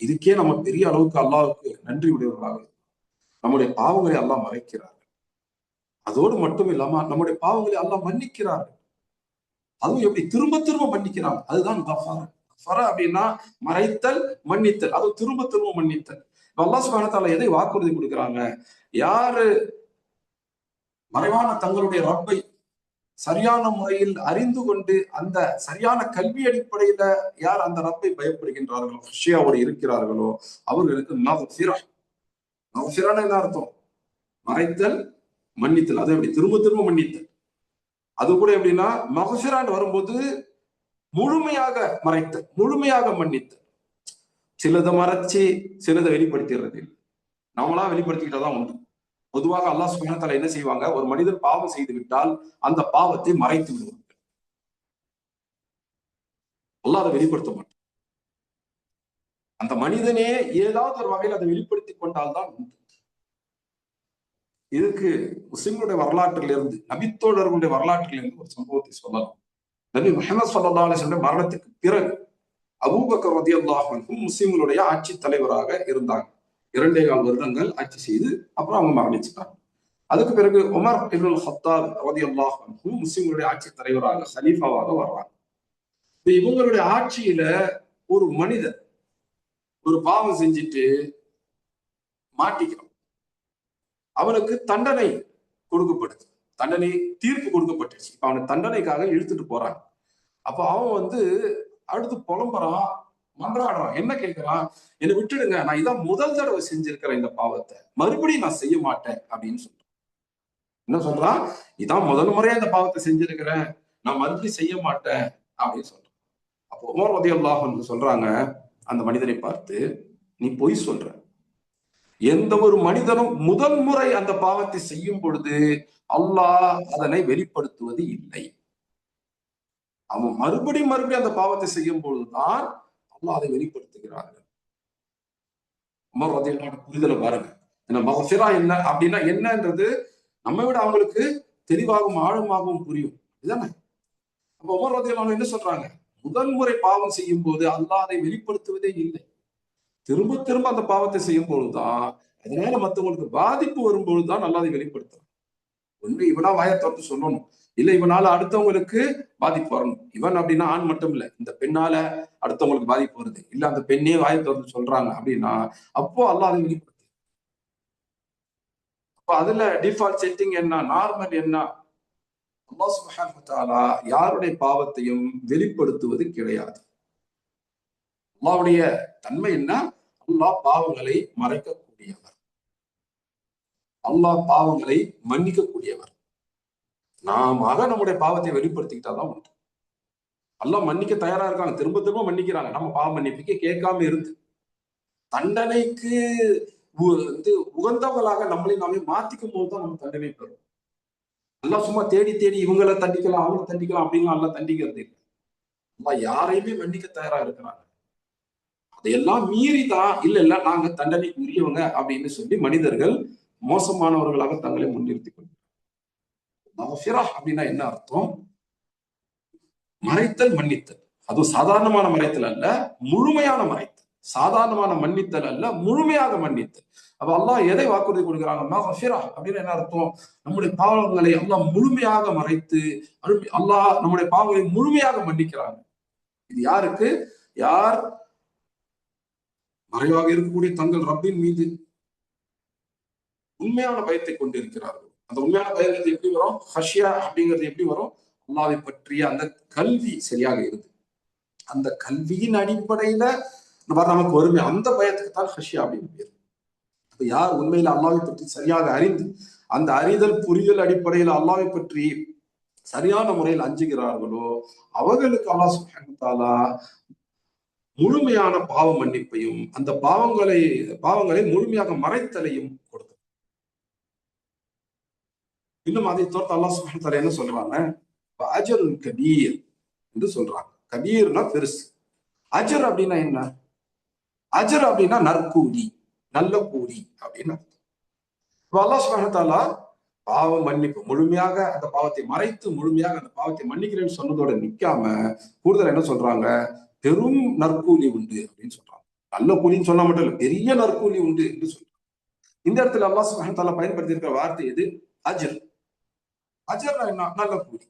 இதுக்கே நம்ம பெரிய அளவுக்கு அல்லாஹ்வுக்கு நன்றி உடையவர்களாக இருக்கோம். நம்முடைய பாவங்களை அல்லாஹ் மறைக்கிறார். அதோடு மட்டும் இல்லாம நம்முடைய பாவங்களை அல்லாஹ் மன்னிக்கிறார். அதுவும் எப்படி திரும்ப திரும்ப மன்னிக்கிறாங்க. அதுதான் கஃபார். கஃபார் அப்படின்னா மறைத்தல், மன்னித்தல். அது திரும்ப திரும்ப மன்னித்தல். அல்லாஹ் சுப்ஹானஹு வ தஆலா எதை வாக்குறுதி கொடுக்கிறாங்க? யாரு மறைவான தங்களுடைய ரப்பை சரியான முறையில் அறிந்து கொண்டு அந்த சரியான கல்வி அடிப்படையில யார் அந்த ரப்பை பயப்படுகின்றார்களோ, ஹஷியாவோடு இருக்கிறார்களோ, அவர்களுக்கு மஃபிரஹ். மஃபிரஹ்னா என்ன அர்த்தம்? மறைத்தல், மன்னித்தல். அது எப்படி திரும்ப திரும்ப மன்னித்தல். அது கூட எப்படின்னா மஃபிரஹ்னு வரும்போது முழுமையாக மறைத்தல், முழுமையாக மன்னித்தல். சிலதை மறைச்சு சிலதை வெளிப்படுத்திடுறது. நம்மளா வெளிப்படுத்திக்கிட்டதான் உண்டு. பொதுவாக அல்லாஹ் சுப்ஹானஹு வ தஆலா என்ன செய்வாங்க? ஒரு மனிதன் பாவம் செய்து விட்டால் அந்த பாவத்தை மறைத்து விடுவாங்க. அல்லாஹ் அதை வெளிப்படுத்த மாட்டான். அந்த மனிதனே ஏதாவது ஒரு வகையில் அதை வெளிப்படுத்திக் கொண்டால்தான் உண்டு. இதுக்கு முஸ்லிம்களுடைய வரலாற்றிலிருந்து, நபித்தோழர்களுடைய வரலாற்றிலிருந்து ஒரு சம்பவத்தை சொல்லலாம். நபி முஹம்மது ஸல்லல்லாஹு அலைஹி வஸல்லம் மரணத்துக்கு பிறகு அபூபக்கர் ரலியல்லாஹு அன்ஹு முஸ்லிம்களுடைய ஆட்சி தலைவராக இருந்தாங்க. 2.25 வருடங்கள் ஆட்சி செய்து அப்புறம் அவங்க மரணிச்சுட்டாங்க. அதுக்கு பிறகு உமர் இப்னுல் ஹத்தாப் ரலியல்லாஹு அன்ஹு முஸ்லிம்களுடைய ஆட்சி தலைவராக ஹலீஃபாவாக வர்றாங்க. இவங்களுடைய ஆட்சியில ஒரு மனிதர் ஒரு பாவம் செஞ்சுட்டு மாட்டிக்கிறான். அவனுக்கு தண்டனை கொடுக்கப்படுது. தண்டனை தீர்ப்பு கொடுக்கப்பட்டுச்சு. இப்ப அவனுக்கு தண்டனைக்காக இழுத்துட்டு போறாங்க. அப்ப அவன் அடுத்து புலம்புறான், மன்றாடுறான். என்ன கேட்கிறான்? என்னை விட்டுடுங்க, நான் இதான் முதல் தடவை செஞ்சிருக்கிறேன் இந்த பாவத்தை, மறுபடியும் நான் செய்ய மாட்டேன் அப்படின்னு சொல்றான். என்ன சொல்றான்? இதான் முதல் முறையா இந்த பாவத்தை செஞ்சிருக்கிறேன், நான் மறுபடியும் செய்ய மாட்டேன் அப்படின்னு சொல்றான். அப்போ உமர் ரலியல்லாஹு அன்ஹு சொல்றாங்க அந்த மனிதனை பார்த்து, நீ பொய் சொல்ற. எந்த ஒரு மனிதனும் முதல் முறை அந்த பாவத்தை செய்யும் பொழுது அல்லாஹ் அதனை வெளிப்படுத்துவது இல்லை. அவன் மறுபடியும் அந்த பாவத்தை செய்யும் பொழுதுதான் அல்லாஹ் அதை வெளிப்படுத்துகிறார்கள். உமர் ரலியல்லாஹு அன்ஹு புரிதலை பாருங்க. மஃபிரா என்ன அப்படின்னா என்னன்றது நம்ம விட அவங்களுக்கு தெளிவாகவும் ஆழமாகவும் புரியும். இதுதானே? அப்ப உமர் ரலியல்லாஹு அன்ஹு என்ன சொல்றாங்க? முதல் முறை பாவம் செய்யும் போது அல்லாஹ் அதை வெளிப்படுத்துவதே இல்லை. திரும்ப திரும்ப அந்த பாவத்தை செய்யும் பொழுதுதான், அதனால மற்றவங்களுக்கு பாதிப்பு வரும்பொழுதுதான் அல்லாஹ் அதை வெளிப்படுத்துறான். ஒண்ணு இவனா வாயை திறந்து சொல்லணும், இல்ல இவனால அடுத்தவங்களுக்கு பாதிப்பு வரணும். இவன் அப்படின்னா ஆண் மட்டும் இல்ல, இந்த பெண்ணால அடுத்தவங்களுக்கு பாதிப்பு வருது, இல்ல அந்த பெண்ணே வாயை திறந்து சொல்றாங்க அப்படின்னா அப்போ அல்லாஹ் அதை வெளிப்படுத்து. அப்ப அதுல டிஃபால்ட் செட்டிங் என்ன, நார்மல் என்ன? அல்லாஹ் சுப்ஹானஹு வ தஆலா யாருடைய பாவத்தையும் வெளிப்படுத்துவது கிடையாது. அல்லாஹ்வுடைய தன்மை என்ன? அல்லாஹ் பாவங்களை மறைக்கக்கூடியவர், அல்லாஹ் பாவங்களை மன்னிக்கக்கூடியவர். நாம நம்முடைய பாவத்தை வெளிப்படுத்திக்கிட்டாதான் உண்டு. அல்லாஹ் மன்னிக்க தயாரா இருக்காங்க, திரும்ப திரும்ப மன்னிக்கிறாங்க. நம்ம பாவ மன்னிப்புக்கு கேட்காம இருந்து தண்டனைக்கு உகந்தவர்களாக நம்மளை நாமே மாத்திக்கும் போதுதான் நம்ம தண்டனை பெறும். அல்லாஹ் சும்மா தேடி தேடி இவங்களை தண்டிக்கலாம் அவங்களை தண்டிக்கலாம் அப்படின்னு அல்லாஹ் தண்டிக்கிறது இல்லை. அல்லாஹ் யாரையுமே மன்னிக்க தயாரா இருக்கிறாங்க. அதையெல்லாம் மீறிதான் இல்ல நாங்க தண்டனைக்கு உரியவங்க அப்படின்னு சொல்லி மனிதர்கள் மோசமானவர்களாக தங்களை முன்னிறுத்திக் கொள்கிறார். அப்படின்னா என்ன அர்த்தம்? மறைத்தல், மன்னித்தல். அதுவும் சாதாரணமான மறைத்தல் அல்ல, முழுமையான மறைத்தல். சாதாரணமான மன்னித்தல் அல்ல, முழுமையாக மன்னித்தல். அப்ப அல்லாஹ் எதை வாக்குறுதி கொடுக்கிறாங்க? அப்படின்னு என்ன அர்த்தம்? நம்முடைய பாவங்களை அல்லாஹ் முழுமையாக மறைத்து அல்லாஹ் நம்முடைய பாவங்களை முழுமையாக மன்னிக்கிறாங்க. இது யாருக்கு? யார் மறைவாக இருக்கக்கூடிய தங்கள் ரப்பின் மீது உண்மையான பயத்தை கொண்டிருக்கிறார்கள். அந்த உண்மையான பயங்கிறது எப்படி வரும்? ஹஷியா அப்படிங்கிறது எப்படி வரும்? அல்லாஹ்வை பற்றிய அந்த கல்வி சரியாக இருந்து அந்த கல்வியின் அடிப்படையில நமக்கு வறுமை, அந்த பயத்துக்கு தான் ஹஷியா அப்படின்னு பேர். அப்ப யார் உண்மையில அல்லாஹ்வை பற்றி சரியாக அறிந்து அந்த அறிதல் புரிதல் அடிப்படையில் அல்லாஹ்வை பற்றி சரியான முறையில் அஞ்சுகிறார்களோ அவர்களுக்கு அல்லாஹ் சுப்ஹானஹு வ தஆலா முழுமையான பாவ மன்னிப்பையும் அந்த பாவங்களை முழுமையாக மறைத்தலையும் கொடுத்தார். இன்னும் அதை தோர்த்து அல்லாஹ் சுப்ஹானஹு வ தஆலா என்ன சொல்றாங்க? அஜருன் கபீர் என்று சொல்றாங்க. கபீர்னா பெருசு. அஜர் அப்படின்னா என்ன? அஜர் அப்படின்னா நற்கூலி, நல்ல கூலி அப்படின்னு அர்த்தம். அல்லாஹ் சுப்ஹானஹு வ தஆலா பாவ மன்னிப்பு முழுமையாக அந்த பாவத்தை மறைத்து முழுமையாக அந்த பாவத்தை மன்னிக்கிறேன்னு சொன்னதோட நிக்காம கூடுதல் என்ன சொல்றாங்க, பெரும் நற்கூலி உண்டு அப்படின்னு சொல்றாங்க. நல்ல கூலின்னு சொன்னா மட்டும் இல்ல, பெரிய நற்கூலி உண்டு என்று சொல்றாங்க. இந்த இடத்துல அல்லாஹ் சுப்ஹானஹு வ தஆலா பயன்படுத்தி இருக்கிற வார்த்தை எது? அஜர். அஜர்னா என்ன? நல்ல கூலி.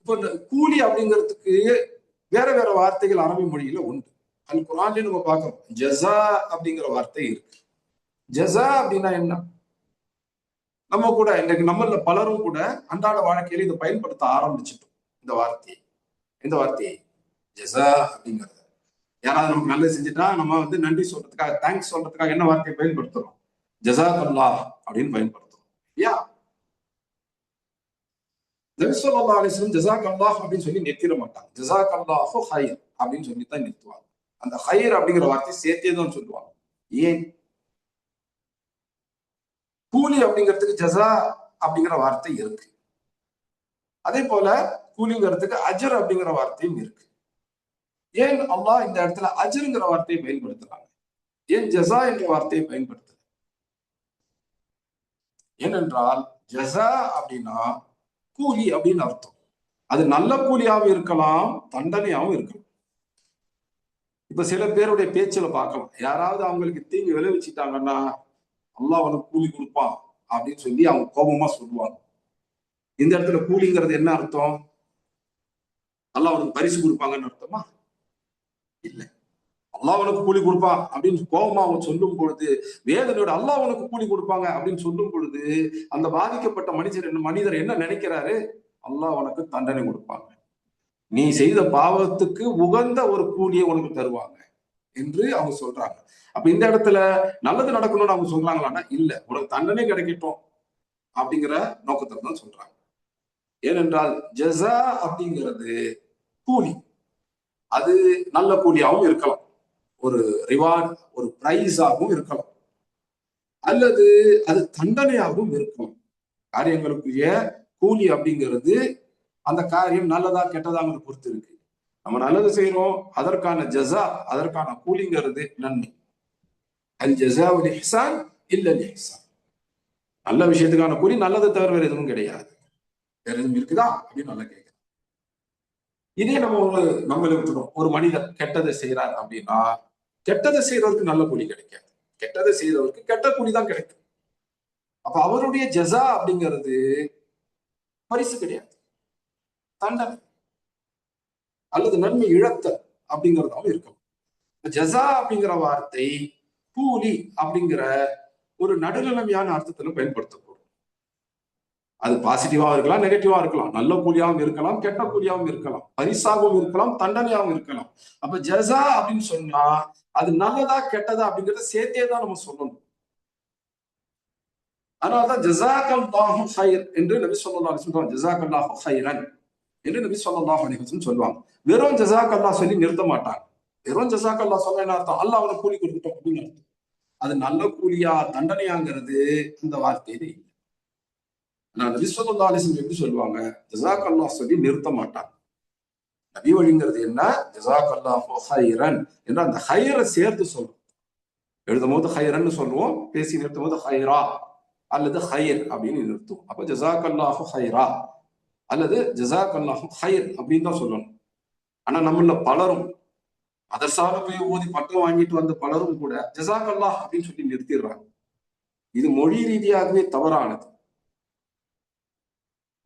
இப்போ இந்த கூலி அப்படிங்கிறதுக்கு வேற வேற வார்த்தைகள் அரபி மொழியில உண்டு. அல் குர்ஆன்லயே நம்ம பார்க்கிறோம், ஜஸா அப்படிங்கிற வார்த்தை இருக்கு. ஜஸா அப்படின்னா என்ன? நம்ம கூட இன்னைக்கு நம்மள பலரும் கூட அன்றாட வாழ்க்கையில இதை பயன்படுத்த ஆரம்பிச்சிட்டோம். இந்த வார்த்தையை இந்த வார்த்தையை ஜஸா அப்படிங்கிறது, யாராவது நமக்கு நல்லது செஞ்சுட்டா நம்ம வந்து நன்றி சொல்றதுக்காக, தேங்க்ஸ் சொல்றதுக்காக என்ன வார்த்தையை பயன்படுத்துறோம்? ஜஸாக் அல்லாஹ் அப்படின்னு பயன்படுத்துறோம். யா நபி ஸல்லல்லாஹு அலைஹி வஸல்லம் ஜஸாக் அல்லாஹ் அப்படின்னு சொல்லி நிறுத்திட மாட்டாங்க. ஜஸாக் அல்லாஹு ஹைர் அப்படின்னு சொல்லி தான் நிறுத்துவாங்க. அந்த ஹைர் அப்படிங்கிற வார்த்தை சேர்த்தே தான் சொல்லுவாங்க. ஏன்? கூலி அப்படிங்கிறதுக்கு ஜஸா அப்படிங்கிற வார்த்தை இருக்கு. அதே போல கூலிங்கிறதுக்கு அஜர் அப்படிங்கிற வார்த்தையும் இருக்கு. ஏன் அல்லாஹ் இந்த இடத்துல அஜருங்கிற வார்த்தையை பயன்படுத்துறாங்க? ஏன் ஜஸா என்ற வார்த்தையை பயன்படுத்த? ஏனென்றால் ஜஸா அப்படின்னா கூலி அப்படின்னு அர்த்தம். அது நல்ல கூலியாகவும் இருக்கலாம், தண்டனையாகவும் இருக்கலாம். இப்ப சில பேருடைய பேச்சுல பார்க்கலாம், யாராவது அவங்களுக்கு தீங்கு விளைவிச்சுட்டாங்கன்னா அல்லாஹ் அவனுக்கு கூலி கொடுப்பான் அப்படின்னு சொல்லி அவங்க கோபமா சொல்லுவாங்க. இந்த இடத்துல கூலிங்கிறது என்ன அர்த்தம்? அல்லாஹ் அவனுக்கு பரிசு கொடுப்பாங்கன்னு அர்த்தமா? இல்ல. அல்லாஹ் அவனுக்கு கூலி கொடுப்பான் அப்படின்னு கோபமா அவங்க சொல்லும் பொழுது, வேதனையோட அல்லாஹ் அவனுக்கு கூலி கொடுப்பாங்க அப்படின்னு சொல்லும் பொழுது, அந்த பாதிக்கப்பட்ட மனிதர் என்ன நினைக்கிறாரு? அல்லாஹ் உனக்கு தண்டனை கொடுப்பாங்க, நீ செய்த பாவத்துக்கு உகந்த ஒரு கூலியை உனக்கு தருவாங்க என்று அவங்க சொல்றாங்க. அப்ப இந்த இடத்துல நல்லது நடக்கணும்னு அவங்க சொல்றாங்களான்னா இல்ல, உனக்கு தண்டனை கிடைக்கட்டும் அப்படிங்கிற நோக்கத்துல தான் சொல்றாங்க. ஏனென்றால் ஜஸா அப்படிங்கிறது கூலி. அது நல்ல கூலியாகவும் இருக்கலாம், ஒரு ரிவார்ட், ஒரு பிரைஸாகவும் இருக்கலாம், அல்லது அது தண்டனையாகவும் இருக்கலாம். காரியங்களுக்குரிய கூலி அப்படிங்கிறது அந்த காரியம் நல்லதா கெட்டதாங்கிறத பொறுத்து இருக்கு. நம்ம நல்லது செய்யறோம், அதற்கான ஜஸா, அதற்கான கூலிங்கிறது நன்மை. அல் ஜஸாஉல் இஹ்சான் இல்லல் இஹ்சான். நல்ல விஷயத்துக்கான கூலி நல்லதை தவிர வேற எதுவும் கிடையாது. வேற எதுவும் இருக்குதா அப்படின்னு நல்லா கேட்கிறேன். இதே நம்மளை விட்டுடும், ஒரு மனிதர் கெட்டதை செய்யறார் அப்படின்னா கெட்டதை செய்யறவருக்கு நல்ல கூலி கிடைக்காது, கெட்டதை செய்யறவருக்கு கெட்ட கூலி தான் கிடைக்கும். அப்ப அவருடைய ஜஸா அப்படிங்கிறது பரிசு கிடையாது, தண்டனை அல்லது நன்மை இழத்தல் அப்படிங்கிறதாவும் இருக்கும். ஜஸா அப்படிங்கிற வார்த்தை கூலி அப்படிங்கிற ஒரு நடுநிலைமையான அர்த்தத்துல பயன்படுத்தப்படும். அது பாசிட்டிவா இருக்கலாம், நெகட்டிவா இருக்கலாம், நல்ல கூலியாகவும் இருக்கலாம், கெட்ட கூலியாகவும் இருக்கலாம், பரிசாகவும் இருக்கலாம், தண்டனையாகவும் இருக்கலாம். அப்ப ஜஸா அப்படின்னு சொன்னா அது நல்லதா கெட்டதா அப்படிங்கறத சேர்த்தே தான் நம்ம சொல்லணும். அதனால்தான் ஜஸாக்கல்லாஹு ஹைர் என்று நபி ஸல்லல்லாஹு அலைஹி வஸல்லம், ஜஸாக்கல்லாஹு ஹைரன் என்று நபி ஸல்லல்லாஹு அலைஹி வஸல்லம் சொல்லுவாங்க. வெறும் ஜஸாக்கல்லாஹ் சொல்லி நிறுத்த மாட்டாங்க. வெறும் ஜஸாக்கல்லாஹ் சொன்னா என்ன அர்த்தம்? அல்லாஹ் அவனுக்கு கூலி கொடுக்கட்டும் அப்படின்னு அர்த்தம். அது நல்ல கூலியா தண்டனையாங்கிறது இந்த வார்த்தையில இல்லை. நபி ஸல்லல்லாஹு அலைஹி வஸல்லம் எப்படி சொல்லுவாங்க? ஜஸாக்கல்லாஹ் சொல்லி நிறுத்த மாட்டாங்க. நபி வழிங்கிறது என்ன? ஜஸாக்கல்லாஹு ஹைரன் என்று அந்த ஹைரை சேர்த்து சொல்றோம். எழுதும் போது ஹைரன்னு சொல்லுவோம், பேசி நிறுத்தும் போது ஹைரா அல்லது ஹைர் அப்படின்னு நிறுத்தும். அப்ப ஜஸாக்கல்லாஹு ஹைரா அல்லது ஜஸாக்கல்லாஹு ஹைர் அப்படின்னு தான் சொல்லணும். ஆனா நம்மள பலரும் அதர்சால போய் ஓதி பட்டம் வாங்கிட்டு வந்த பலரும் கூட ஜஸாக்கல்லாஹ் அப்படின்னு சொல்லி நிறுத்திடுறாங்க. இது மொழி ரீதியாகவே தவறானது.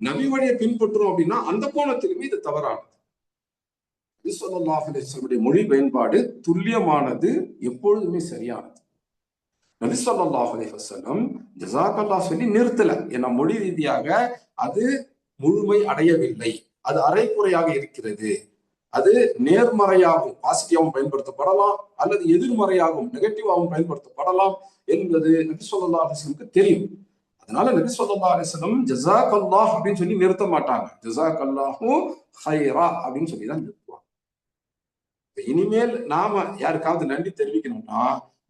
நபி வழியை பின்பற்றுறோம் அப்படின்னா அந்த கோணத்திலுமே இது தவறானது. நபி ஸல்லல்லாஹு அலைஹி வஸல்லம் மொழி பயன்பாடு துல்லியமானது, எப்பொழுதுமே சரியானது. நபி ஸல்லல்லாஹு அலைஹி வஸல்லம் ஜஸாக்கல்லாஹ் சொல்லி நிறுத்தல, ஏன்னா மொழி ரீதியாக அது முழுமை அடையவில்லை, அது அரைக்குறையாக இருக்கிறது. அது நேர்மறையாகவும் பாசிட்டிவாகவும் பயன்படுத்தப்படலாம், அல்லது எதிர்மறையாகவும் நெகட்டிவாகவும் பயன்படுத்தப்படலாம் என்பது நபி ஸல்லல்லாஹு அலைஹி வஸல்லம் தெரியும். அதனால நபி ஸல்லல்லாஹு அலைஹி வஸல்லம் ஜஸாக்கல்லாஹ் அப்படின்னு சொல்லி நிறுத்த மாட்டாங்க, ஜஸாக்கல்லாஹு ஹைரா அப்படின்னு சொல்லி தான் நிறுத்துவாங்க. இனிமேல் நாம யாருக்காவது நன்றி தெரிவிக்கணும்னா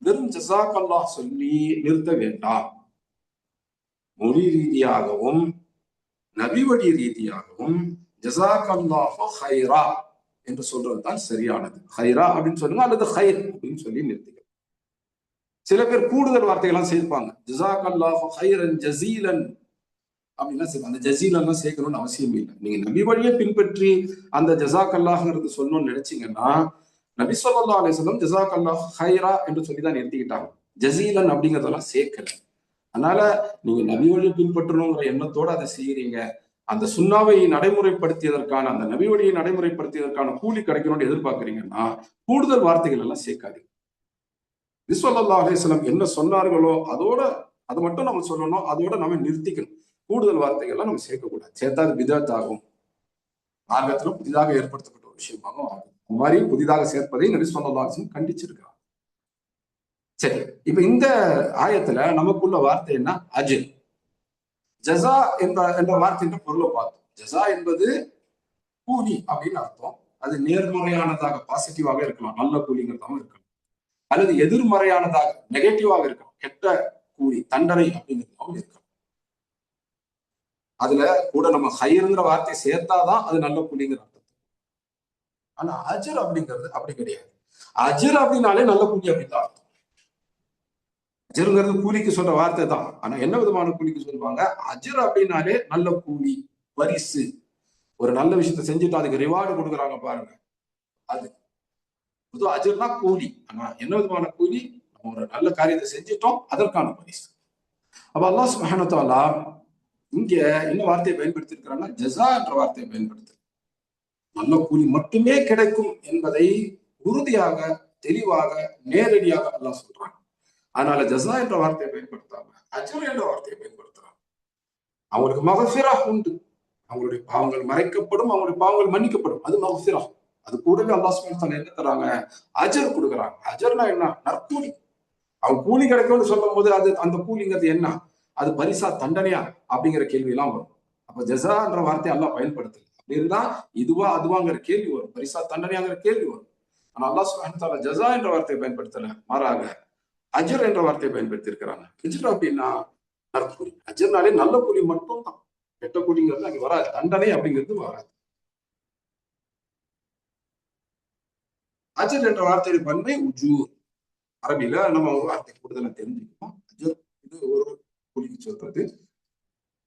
வெறும் ஜஸாக்கல்லாஹ் சொல்லி நிறுத்த வேண்டாம். மொழி ரீதியாகவும் நபி வழி ரீதியாகவும் ஜஸாக்கல்லாஹு ஹைரா என்று சொல்றதுதான் சரியானது. ஹைரா அப்படின்னு சொல்லுங்க அல்லது ஹைர் அப்படின்னு சொல்லி நிறுத்திக்க. சில பேர் கூடுதல் வார்த்தைகள்லாம் சேர்ப்பாங்க. ஜஸாக்கல்லாஹு ஹைரன் ஜஸீலன் அப்படின்னா அந்த ஜஸீலன்லாம் சேர்க்கணும்னு அவசியம் இல்லை. நீங்க நபி வழியை பின்பற்றி அந்த ஜஸாக்கல்லாஹ்ங்கிறது சொல்லணும்னு நினைச்சீங்கன்னா, நபி ஸல்லல்லாஹு அலைஹி வஸல்லம் ஜஸாக்கல்லாஹு ஹைரா என்று சொல்லிதான் நிறுத்திக்கிட்டாங்க. ஜஸீலன் அப்படிங்கிறதெல்லாம் சேர்க்கல. அதனால நீங்க நபி வழியை பின்பற்றணுங்கிற எண்ணத்தோட அதை செய்யறீங்க. அந்த சுண்ணாவை நடைமுறைப்படுத்தியதற்கான, அந்த நபி வழியை நடைமுறைப்படுத்தியதற்கான கூலி கிடைக்கணும்னு எதிர்பார்க்கறீங்கன்னா, கூடுதல் வார்த்தைகள் எல்லாம் சேர்க்காதீங்க. நபி ஸல்லல்லாஹு அலைஹி வஸல்லம் என்ன சொன்னார்களோ அதோட அதை மட்டும் நம்ம சொல்லணும். அதோட நம்ம நிறுத்திக்கணும். கூடுதல் வார்த்தைகள்லாம் நம்ம சேர்க்கக்கூடாது. சேர்த்தா அது பிதஅத் ஆகும். மார்க்கத்துல புதிதாக ஏற்படுத்தப்பட்ட ஒரு விஷயமாகவும் ஆகும். இந்த மாதிரி புதிதாக சேர்ப்பதை நபி ஸல்லல்லாஹு அலைஹி வஸல்லம் கண்டிச்சிருக்கிறார். சரி, இப்ப இந்த ஆயத்துல நமக்குள்ள வார்த்தை என்ன? அஜர். ஜஸா என்ற வார்த்தையின் பொருளை பார்த்தோம். ஜஸா என்பது கூலி அப்படின்னு அர்த்தம். அது நேர்மறையானதாக பாசிட்டிவாக இருக்கலாம், நல்ல கூலிங்கிறதாகவும் இருக்கலாம், அல்லது எதிர்மறையானதாக நெகட்டிவாக இருக்கலாம், கெட்ட கூலி தண்டனை அப்படிங்கிறதாகவும் இருக்கலாம். அதுல கூட நம்ம ஹைர்ங்கிற வார்த்தை சேர்த்தாதான் அது நல்ல கூலிங்கிற அர்த்தம். ஆனா அஜர் அப்படிங்கிறது அப்படி கிடையாது. அஜர் அப்படின்னாலே நல்ல கூலி அப்படின்னு தான் அர்த்தம். அஜருங்கிறது கூலிக்கு சொல்ற வார்த்தை தான். ஆனா என்ன விதமான கூலிக்கு சொல்லுவாங்க? அஜர் அப்படின்னாலே நல்ல கூலி, பரிசு. ஒரு நல்ல விஷயத்த செஞ்சுட்டு அதுக்கு ரிவார்டு கொடுக்குறாங்க பாருங்க, அது அஜர்னா கூலி. ஆனா என்ன விதமான கூலி? நம்ம ஒரு நல்ல காரியத்தை செஞ்சுட்டோம், அதற்கான பரிசு. அப்ப அல்லாஹ் சுப்ஹானஹு வ தஆலா இங்க என்ன வார்த்தையை பயன்படுத்தி இருக்கிறாங்கன்னா, ஜஸா என்ற வார்த்தையை பயன்படுத்து. நல்ல கூலி மட்டுமே கிடைக்கும் என்பதை உறுதியாக, தெளிவாக, நேரடியாக அல்லாஹ் சொல்றாங்க. அதனால ஜஸா என்ற வார்த்தையை பயன்படுத்தாம அஜர் என்ற வார்த்தையை பயன்படுத்துறாங்க. அவங்களுக்கு மகஃபிரா உண்டு. அவங்களுடைய பாவங்கள் மறைக்கப்படும், அவங்களுடைய பாவங்கள் மன்னிக்கப்படும். அது மகஃபிரா. அது கூடவே அல்லாஹ் சுப்ஹானஹு வ தஆலா என்ன தராங்க? அஜர் கொடுக்குறாங்க. அஜர்னா என்ன? நற்கூலி. அவங்க கூலி கிடைக்கும்னு சொல்லும் போது அது அந்த கூலிங்கிறது என்ன? அது பரிசா தண்டனையா அப்படிங்கிற கேள்வி எல்லாம் வரும். அப்ப ஜஸா என்ற வார்த்தையை அல்லாஹ் பயன்படுத்தல. அப்படி இருந்தா இதுவா அதுவாங்கிற கேள்வி வரும், பரிசா தண்டனையாங்கிற கேள்வி வரும். ஆனா அல்லாஹ் சுப்ஹானஹு வ தஆலா ஜஸா என்ற வார்த்தையை பயன்படுத்தல, மாறாக அஜர் என்ற வார்த்தையை பயன்படுத்தி இருக்கிறாங்க. அஜர் அப்படின்னா நற்கூலி. அஜர்னாலே நல்ல கூலி மட்டும் தான். கெட்ட கூலிங்கிறது அங்க வராது, தண்டனை அப்படிங்கிறது வராது. அஜர் என்ற வார்த்தையுடைய பண்பை உஜூர். அரபியில நம்ம ஒரு வார்த்தை கூடுதலா தெரிஞ்சுக்கணும். அஜர் இது ஒரு கூலிக்கு சொல்றது.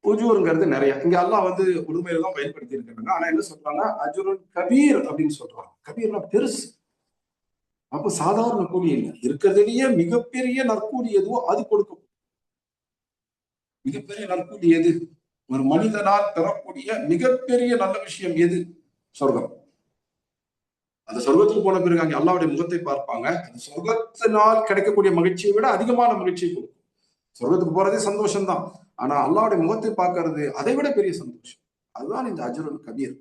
உஜூருங்கிறது நிறைய. இங்க அல்லாஹ் உடுமையில தான் பயன்படுத்தி இருக்காங்க. ஆனா என்ன சொல்றாங்க? அஜ்ருன் கபீர் அப்படின்னு சொல்றாங்க. கபீர்னா பெருசு. அப்ப சாதாரண கூலி இல்லை. இருக்கிறதுலயே மிகப்பெரிய நற்கூலி எதுவோ அது கொடுக்கும். மிகப்பெரிய நற்கூலி எது? ஒரு மனிதனால் பெறக்கூடிய மிகப்பெரிய நல்ல விஷயம் எது? சொர்க்கம். அந்த சொர்க்கத்துக்கு போன பிறகு அங்கே அல்லாஹ்வுடைய முகத்தை பார்ப்பாங்க. அந்த சொர்க்கத்தினால் கிடைக்கக்கூடிய மகிழ்ச்சியை விட அதிகமான மகிழ்ச்சியை கொடுக்கும். சொர்க்கத்துக்கு போறதே சந்தோஷம் தான். ஆனா அல்லாஹ்வுடைய முகத்தை பார்க்கறது அதை விட பெரிய சந்தோஷம். அதுதான் இந்த அஜ்ருன் கபீர்.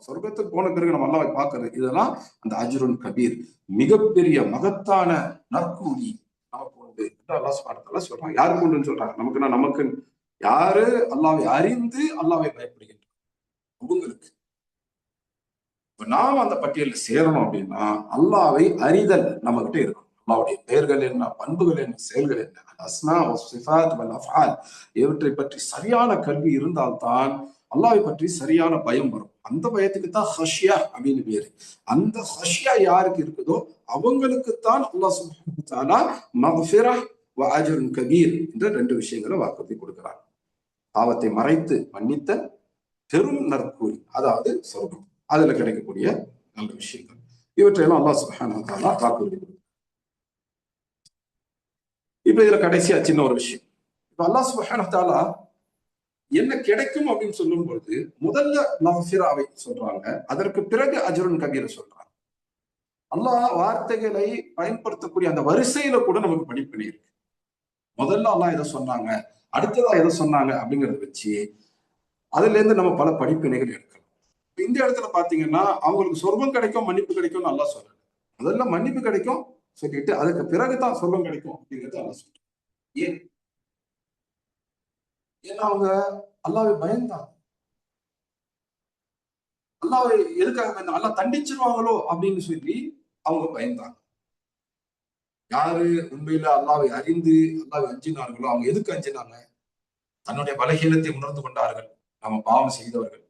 சொர்க்கத்துக்கு போன பிறகு நம்ம அல்லாஹ்வை பார்க்கறது, இதெல்லாம் அந்த அஜ்ருன் கபீர். மிகப்பெரிய மகத்தான நற்கூலி நமக்கு உண்டு என்று அல்லாஹ் சுப்ஹானஹு வ தஆலா சொல்றாங்க. யாருக்கு உண்டுன்னு சொல்றாங்க? நமக்கு யாரு அல்லாஹ்வை அறிந்து அல்லாஹ்வை பயப்படுகின்றோம் அவங்களுக்கு. நாம் அந்த பட்டியலில் சேரணும் அப்படின்னா அல்லாஹ்வை அறிதல் நம்ம கிட்ட இருக்கணும். அல்லாஹ்வுடைய பெயர்கள் என்ன, பண்புகள் என்ன, செயல்கள் என்ன, அஸ்மா வஸ்ஸிஃபாத் வல் அஃஆல், இவற்றை பற்றி சரியான கல்வி இருந்தால்தான் அல்லாஹ்வை பற்றி சரியான பயம் வரும். அந்த பயத்துக்கு தான் ஹஷ்யா அப்படின்னு பேரு. அந்த ஹஷ்யா யாருக்கு இருக்குதோ அவங்களுக்குத்தான் அல்லாஹ் சுப்ஹானஹு வ தஆலா மக்ஃபிரா வ அஜ்ருன் கபீர் என்ற ரெண்டு விஷயங்களை வாக்குறுதி கொடுக்கிறார். பாவத்தை மறைத்து மன்னித்த பெரும் நற்கூலி, அதாவது சொர்க்கம், அதுல கிடைக்கக்கூடிய நல்ல விஷயங்கள், இவற்றையெல்லாம் அல்லாஹ் சுப்ஹானஹு வ தஆலா வாக்குறுதி கொடுக்கிறார். இப்ப இதுல கடைசியா சின்ன ஒரு விஷயம். இப்ப அல்லாஹ் சுப்ஹானஹு வ தஆலா என்ன கிடைக்கும் அப்படின்னு சொல்லும் பொழுது முதல்ல மக்ஃபிராவை சொல்றாங்க, அதற்கு பிறகு அஜ்ருன் கபீர் சொல்றாங்க. அல்லாஹ் வார்த்தைகளை பயன்படுத்தக்கூடிய அந்த வரிசையில கூட நமக்கு படிப்பினை இருக்கு. முதல்ல அல்லாஹ் எதை சொன்னாங்க, அடுத்ததா எதை சொன்னாங்க அப்படிங்கறத வச்சு அதுல இருந்து நம்ம பல படிப்பினைகள் எடுக்கலாம். இந்த இடத்துல பாத்தீங்கன்னா அவங்களுக்கு சொர்க்கம் கிடைக்கும், மன்னிப்பு கிடைக்கும்னு அல்லாஹ் சொல்றாங்க. முதல்ல மன்னிப்பு கிடைக்கும் சொல்லிட்டு அதுக்கு பிறகுதான் சொர்க்கம் கிடைக்கும் அப்படிங்கறத அல்லாஹ் சொல்றாங்க. ஏன்? ஏன்னா அவங்க அல்லாஹ்வை பயந்தாங்க. அல்லாஹ்வை எதுக்காக பயந்தாங்க? அல்லாஹ் தண்டிச்சிருவாங்களோ அப்படின்னு சொல்லி அவங்க பயந்தாங்க. யாரு உண்மையில அல்லாஹ்வை அறிந்து அல்லாஹ்வை அஞ்சினார்களோ அவங்க எதுக்கு அஞ்சினாங்க? தன்னுடைய பலகீனத்தை உணர்ந்து கொண்டார்கள். நம்ம பாவம் செய்தவர்கள்.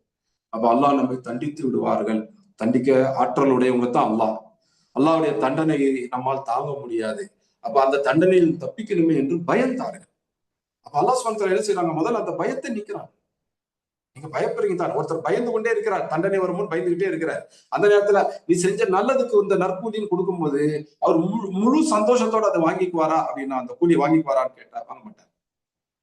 அப்ப அல்லாஹ் நம்மை தண்டித்து விடுவார்கள். தண்டிக்க ஆற்றல் உடையவங்க தான் அல்லாஹ். அல்லாஹ்வுடைய தண்டனையை நம்மால் தாங்க முடியாது. அப்ப அந்த தண்டனையில் தப்பிக்கணுமே என்று பயந்தார்கள். அப்ப அல்லாஹ் சுப்ஹானஹு வ தஆலா என்ன செய்யறாங்க, முதல்ல அந்த பயத்தை நீக்கிறாங்க. நீங்க பயப்படுறீங்க தான். ஒருத்தர் பயந்து கொண்டே இருக்கிறார், தண்டனை வரும்போது பயந்துகிட்டே இருக்கிறார். அந்த நேரத்துல நீ செஞ்ச நல்லதுக்கு இந்த நற்கூலின்னு கொடுக்கும்போது அவர் முழு சந்தோஷத்தோட அதை வாங்கிக்குவாரா அப்படின்னா, அந்த கூலி வாங்கிக்குவாரான்னு கேட்டா வாங்க மாட்டார்.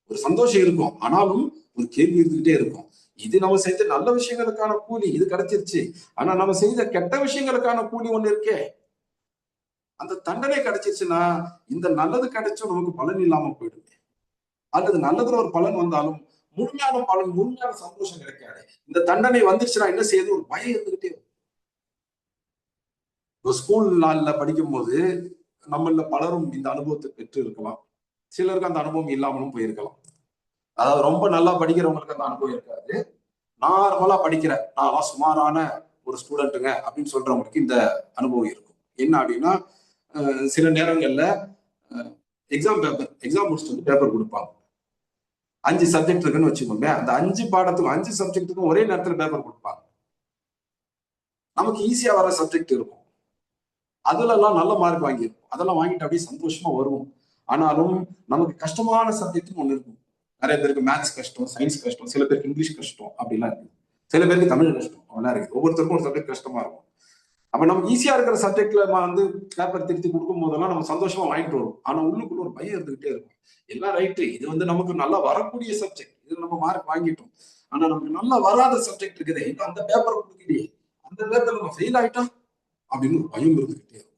ஒரு சந்தோஷம் இருக்கும், ஆனாலும் ஒரு கேள்வி இருந்துகிட்டே இருக்கும். இது நம்ம செஞ்ச நல்ல விஷயங்களுக்கான கூலி, இது கிடைச்சிருச்சு. ஆனா நம்ம செய்த கெட்ட விஷயங்களுக்கான கூலி ஒண்ணு இருக்கே, அந்த தண்டனை கிடைச்சிருச்சுன்னா இந்த நல்லது கிடைச்சும் நமக்கு பலன் இல்லாம போயிடும். அல்லது நல்லதுல ஒரு பலன் வந்தாலும் முழுமையான பலன், முழுமையான சந்தோஷம் கிடைக்காது. இந்த தண்டனை வந்துருச்சுன்னா என்ன செய்யுது, ஒரு பயம் இருந்துகிட்டே இருக்கும். ஸ்கூல் நாள்ல படிக்கும் போது நம்மள பலரும் இந்த அனுபவத்தை பெற்று இருக்கலாம். சிலருக்கு அந்த அனுபவம் இல்லாமலும் போயிருக்கலாம். அதாவது ரொம்ப நல்லா படிக்கிறவங்களுக்கு அந்த அனுபவம் இருக்காது. நார்மலா படிக்கிறேன், நான் சுமாரான ஒரு ஸ்டூடெண்ட்டுங்க அப்படின்னு சொல்றவங்களுக்கு இந்த அனுபவம் இருக்கும். என்ன அப்படின்னா, சில நேரங்கள்ல எக்ஸாம் முடிச்சுட்டு வந்து பேப்பர் கொடுப்பாங்க. 5 சப்ஜெக்ட் இருக்குன்னு வச்சுக்கோங்க. அந்த 5 பாடத்துக்கும் 5 சப்ஜெக்ட்டுக்கும் ஒரே நேரத்துல பேப்பர் கொடுப்பாங்க. நமக்கு ஈஸியா வர சப்ஜெக்ட் இருக்கும். அதுல எல்லாம் நல்ல மார்க் வாங்கியிருக்கும். அதெல்லாம் வாங்கிட்டு அப்படியே சந்தோஷமா வருவோம். ஆனாலும் நமக்கு கஷ்டமான சப்ஜெக்ட்னு ஒண்ணு இருக்கும். நிறைய பேருக்கு மேத்ஸ் கஷ்டம், சயின்ஸ் கஷ்டம், சில பேருக்கு இங்கிலீஷ் கஷ்டம் அப்படிலாம் இருக்கு. சில பேருக்கு தமிழ் கஷ்டம் அப்படிலாம் இருக்கு. ஒவ்வொருத்தருக்கும் ஒரு சப்ஜெக்ட் கஷ்டமா இருக்கும். அப்ப நமக்கு ஈஸியா இருக்கிற சப்ஜெக்ட்ல வந்து பேப்பர் திருத்தி கொடுக்கும் போதெல்லாம் நம்ம சந்தோஷமா வாங்கிட்டு வரும். ஆனா உள்ளுக்குள்ள ஒரு பயம் இருந்துகிட்டே இருக்கும். எல்லாம் ரைட்டு, இது வந்து நமக்கு நல்லா வரக்கூடிய சப்ஜெக்ட், இது நம்ம மார்க் வாங்கிட்டோம். ஆனா நமக்கு நல்லா வராத சப்ஜெக்ட் இருக்குது, இன்னும் அந்த பேப்பரை கொடுக்கலையே, அந்த பேப்பர் நம்ம ஃபெயில் ஆயிட்டா அப்படின்னு ஒரு பயம் இருந்துகிட்டே இருக்கும்.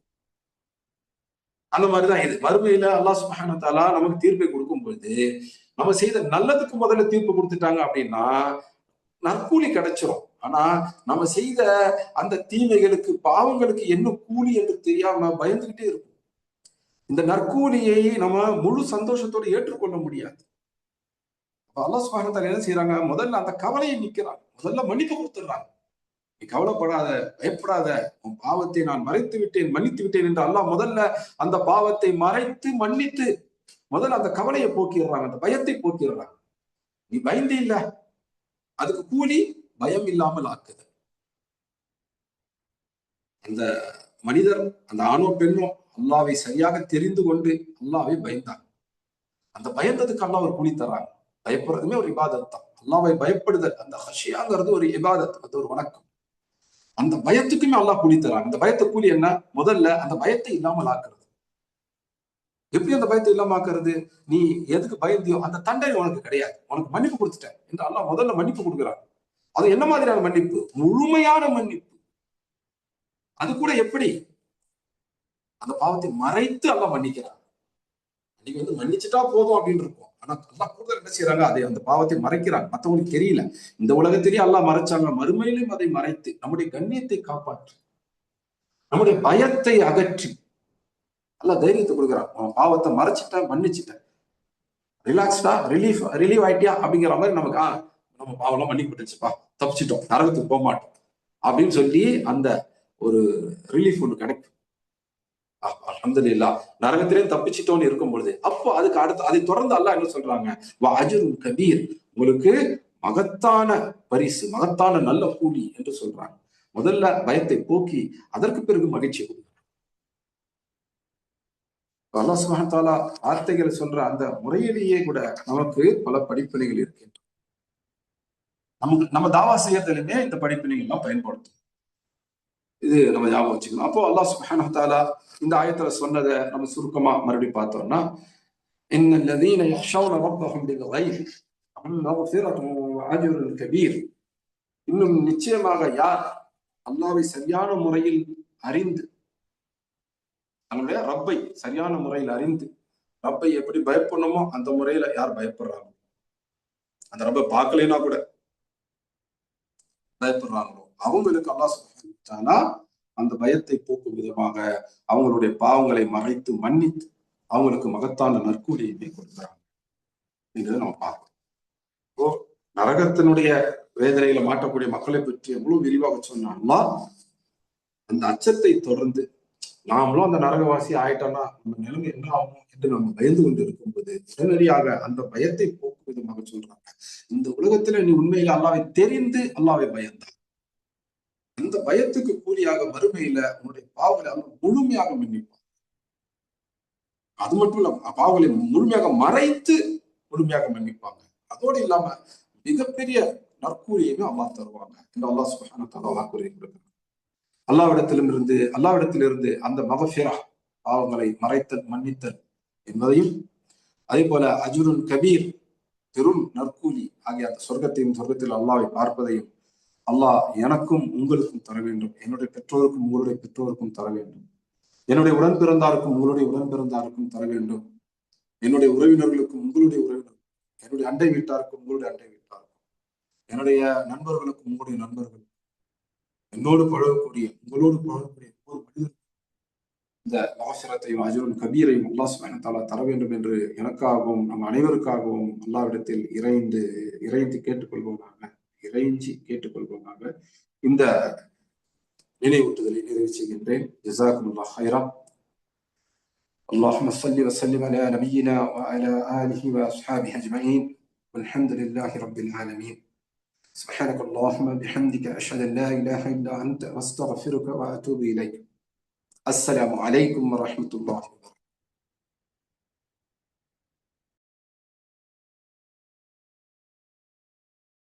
அந்த மாதிரிதான் இது. மறுமையில அல்லாஹ் சுப்ஹானஹு வ தஆலா நமக்கு தீர்ப்பை கொடுக்கும் பொழுது நம்ம செய்த நல்லதுக்கு முதல்ல தீர்ப்பு கொடுத்துட்டாங்க அப்படின்னா நற்கூலி கிடைச்சிரும். ஆனா நம்ம செய்த அந்த தீமைகளுக்கு, பாவங்களுக்கு என்ன கூலி என்று தெரியாம பயந்துகிட்டே இருக்கும். இந்த நற்கூலியை நம்ம முழு சந்தோஷத்தோடு ஏற்றுக்கொள்ள முடியாது. அல்லாஹ் சுப்ஹானஹு வ தஆலா என்ன செய்யறாங்க, முதல்ல அந்த கவலையை நிக்கிறாங்க, முதல்ல மன்னிப்பு கொடுத்துடுறாங்க. நீ கவலைப்படாத, பயப்படாத, உன் பாவத்தை நான் மறைத்து விட்டேன், மன்னித்து விட்டேன் என்று அல்லாஹ் முதல்ல அந்த பாவத்தை மறைத்து மன்னித்து முதல்ல அந்த கவலையை போக்கிடுறாங்க, அந்த பயத்தை போக்கிடுறாங்க. நீ பயந்து இல்ல, அதுக்கு கூலி பயம் இல்லாமல் ஆக்குது. அந்த மனிதர், அந்த ஆணோ பெண்ணோ அல்லாவை சரியாக தெரிந்து கொண்டு அல்லாவை பயந்தாங்க. அந்த பயந்ததுக்கு அல்லாஹ் ஒரு கூலி தராங்க. பயப்படுறதுமே ஒரு இபாதத் தான். அல்லாவை பயப்படுதல், அந்த ஹஷியாங்கிறது ஒரு இபாதத், அது ஒரு வணக்கம். அந்த பயத்துக்குமே அல்லாஹ் கூலி தராங்க. அந்த பயத்தை கூலி என்ன, முதல்ல அந்த பயத்தை இல்லாமல் ஆக்குறது. எப்படி அந்த பயத்தை இல்லாம ஆக்குறது, நீ எதுக்கு பயந்தியோ அந்த தண்டனை உனக்கு கிடையாது, உனக்கு மன்னிப்பு கொடுத்துட்டேன் என்று அல்லாஹ் முதல்ல மன்னிப்பு கொடுக்குறாங்க. அது என்ன மாதிரியான மன்னிப்பு, முழுமையான மன்னிப்பு. அது கூட எப்படி, அந்த பாவத்தை மறைத்து அல்லாஹ் மன்னிக்கிறான். நீங்க வந்து மன்னிச்சுட்டா போதும் அப்படின்னு இருக்கும். ஆனா அல்லாஹ் கூட என்ன செய்யறாங்க, அதை அந்த பாவத்தை மறைக்கிறாங்க, மத்தவங்களுக்கு தெரியல. இந்த உலகத்திலேயே அல்லாஹ் மறைச்சாங்க, மறுமையிலும் அதை மறைத்து நம்முடைய கண்ணியத்தை காப்பாற்றி, நம்முடைய பயத்தை அகற்றி அல்லாஹ் தைரியத்தை கொடுக்குறான். பாவத்தை மறைச்சிட்டேன், மன்னிச்சுட்டேன், ரிலாக்ஸ்டா, ரிலீவ் ஆயிட்டியா அப்படிங்கிற மாதிரி நமக்கு நம்ம பாவம்லாம் மன்னிக்கப்பட்டுச்சுப்பா, தப்பிச்சிட்டோம், நரகத்துக்கு போக மாட்டோம் அப்படின்னு சொல்லி அந்த ஒரு ரிலீஃப் ஒன்று கிடைக்கும். அல்ஹம்துலில்லாஹ், நரகத்திலேயும் தப்பிச்சிட்டோன்னு இருக்கும் பொழுது, அப்போ அதுக்கு அடுத்து அதை தொடர்ந்து அல்லாஹ் என்ன சொல்றாங்க, அஜ்ருன் கபீர், உங்களுக்கு மகத்தான பரிசு, மகத்தான நல்ல கூலி என்று சொல்றாங்க. முதல்ல பயத்தை போக்கி அதற்கு பிறகு மகிழ்ச்சி கொடுங்க. அல்லாஹ் சுப்ஹானஹு வ தஆலா வார்த்தைகளை சொல்ற அந்த முறையிலேயே கூட நமக்கு பல படிப்பினைகள் இருக்கின்றன. நமக்கு நம்ம தாவா செய்யறதுலயுமே இந்த படிப்பினைகள் எல்லாம் பயன்படுத்தும். இது நம்ம ஞாபகம் வச்சுக்கணும். அப்போ அல்லாஹ் சுப்ஹானஹு வ தஆலா இந்த ஆயத்துல சொன்னதை நம்ம சுருக்கமா மறுபடியும் பார்த்தோம்னா, இன்னல்லதீன யக்ஷௌன ரப்பஹும் பில்கைப் லஹும் மக்ஃபிரத்துன் வ அஜ்ருன் கபீர். இன்னும் நிச்சயமாக யார் அல்லாஹ்வை சரியான முறையில் அறிந்து, தன்னுடைய ரப்பை சரியான முறையில் அறிந்து, ரப்பை எப்படி பயப்படணுமோ அந்த முறையில யார் பயப்படுறாங்க, அந்த ரப்பை பார்க்கலைன்னா கூட பயப்படுறாங்களோ அவங்களுக்கு அல்லாஹ் சுப்ஹானஹு வ தஆலா அந்த பயத்தை போக்கும் விதமாக அவங்களுடைய பாவங்களை மறைத்து மன்னித்து அவங்களுக்கு மகத்தான நற்கூலியை கொடுக்கிறாங்க என்றதை நம்ம பார்க்கணும். இப்போ நரகத்தினுடைய வேதனையில மாட்டக்கூடிய மக்களை பற்றி எவ்வளவு விரிவாக சொன்னாங்களா, அந்த அச்சத்தை தொடர்ந்து நாமளும் அந்த நரகவாசி ஆயிட்டோம்னா நம்ம நிலைமை என்ன ஆகும் என்று நம்ம பயந்து கொண்டு இருக்கும்போது உடனடியாக அந்த பயத்தை போக்கும் விதமாக சொல்றாங்க, இந்த உலகத்துல நீ உண்மையில அல்லாவை தெரிந்து அல்லாவை பயந்தான், அந்த பயத்துக்கு கூலியாக மறுமையில உன்னுடைய பாவங்களை முழுமையாக மன்னிப்பான். அது மட்டும் இல்ல, பாவங்களை முழுமையாக மறைத்து முழுமையாக மன்னிப்பாங்க. அதோடு இல்லாம மிகப்பெரிய நற்கூலியுமே அல்லாஹ் தருவாங்க என்று அல்லாஹ் சுப்ஹானஹு வ தஆலா வாக்குறுதி கொடுக்கிறார். அல்லாஹ்விடத்திலிருந்து அந்த மகஃபிரா, பாவங்களை மறைத்தல் மன்னித்தல் என்பதையும், அதே போல அஜ்ருன் கபீர், பெரும் நற்கூலி ஆகிய அந்த சொர்க்கத்தில் அல்லாஹ்வை பார்ப்பதையும் அல்லாஹ் எனக்கும் உங்களுக்கும் தர வேண்டும், என்னுடைய பெற்றோருக்கும் உங்களுடைய பெற்றோருக்கும் தர வேண்டும், என்னுடைய உடன் பிறந்தாருக்கும் உங்களுடைய உடன் பிறந்தாருக்கும் தர வேண்டும், என்னுடைய உறவினர்களுக்கும் உங்களுடைய உறவினர்கள், என்னுடைய அண்டை வீட்டாருக்கும் உங்களுடைய அண்டை வீட்டாருக்கும், என்னுடைய நண்பர்களுக்கும் உங்களுடைய நண்பர்கள், என்னோடு பழகக்கூடிய உங்களோடு பழகக்கூடிய ஒவ்வொரு மனிதர் இந்த மகஃபிரத்தையும் அஜ்ருன் கபீரையும் அல்லாஹ் சுப்ஹானஹு வ தஆலா தர வேண்டும் என்று எனக்காகவும் நம் அனைவருக்காகவும் அல்லாஹ்விடத்தில் இறைந்து கேட்டுக்கொள்வோமாக, இறைஞ்சி கேட்டுக்கொள்வோமாக. இந்த நினைவூட்டுதலை நிறைவு செய்கின்றேன். ஜஸாக்குமுல்லாஹ் ஹைரா. اللهم صل وسلم على نبينا وعلى آله وأصحابه أجمعين والحمد لله رب العالمين. سبحانك اللهم بحمدك أشهد أن لا إله إلا أنت أستغفرك وأتوب إليك. السلام عليكم ورحمة الله وبركاته.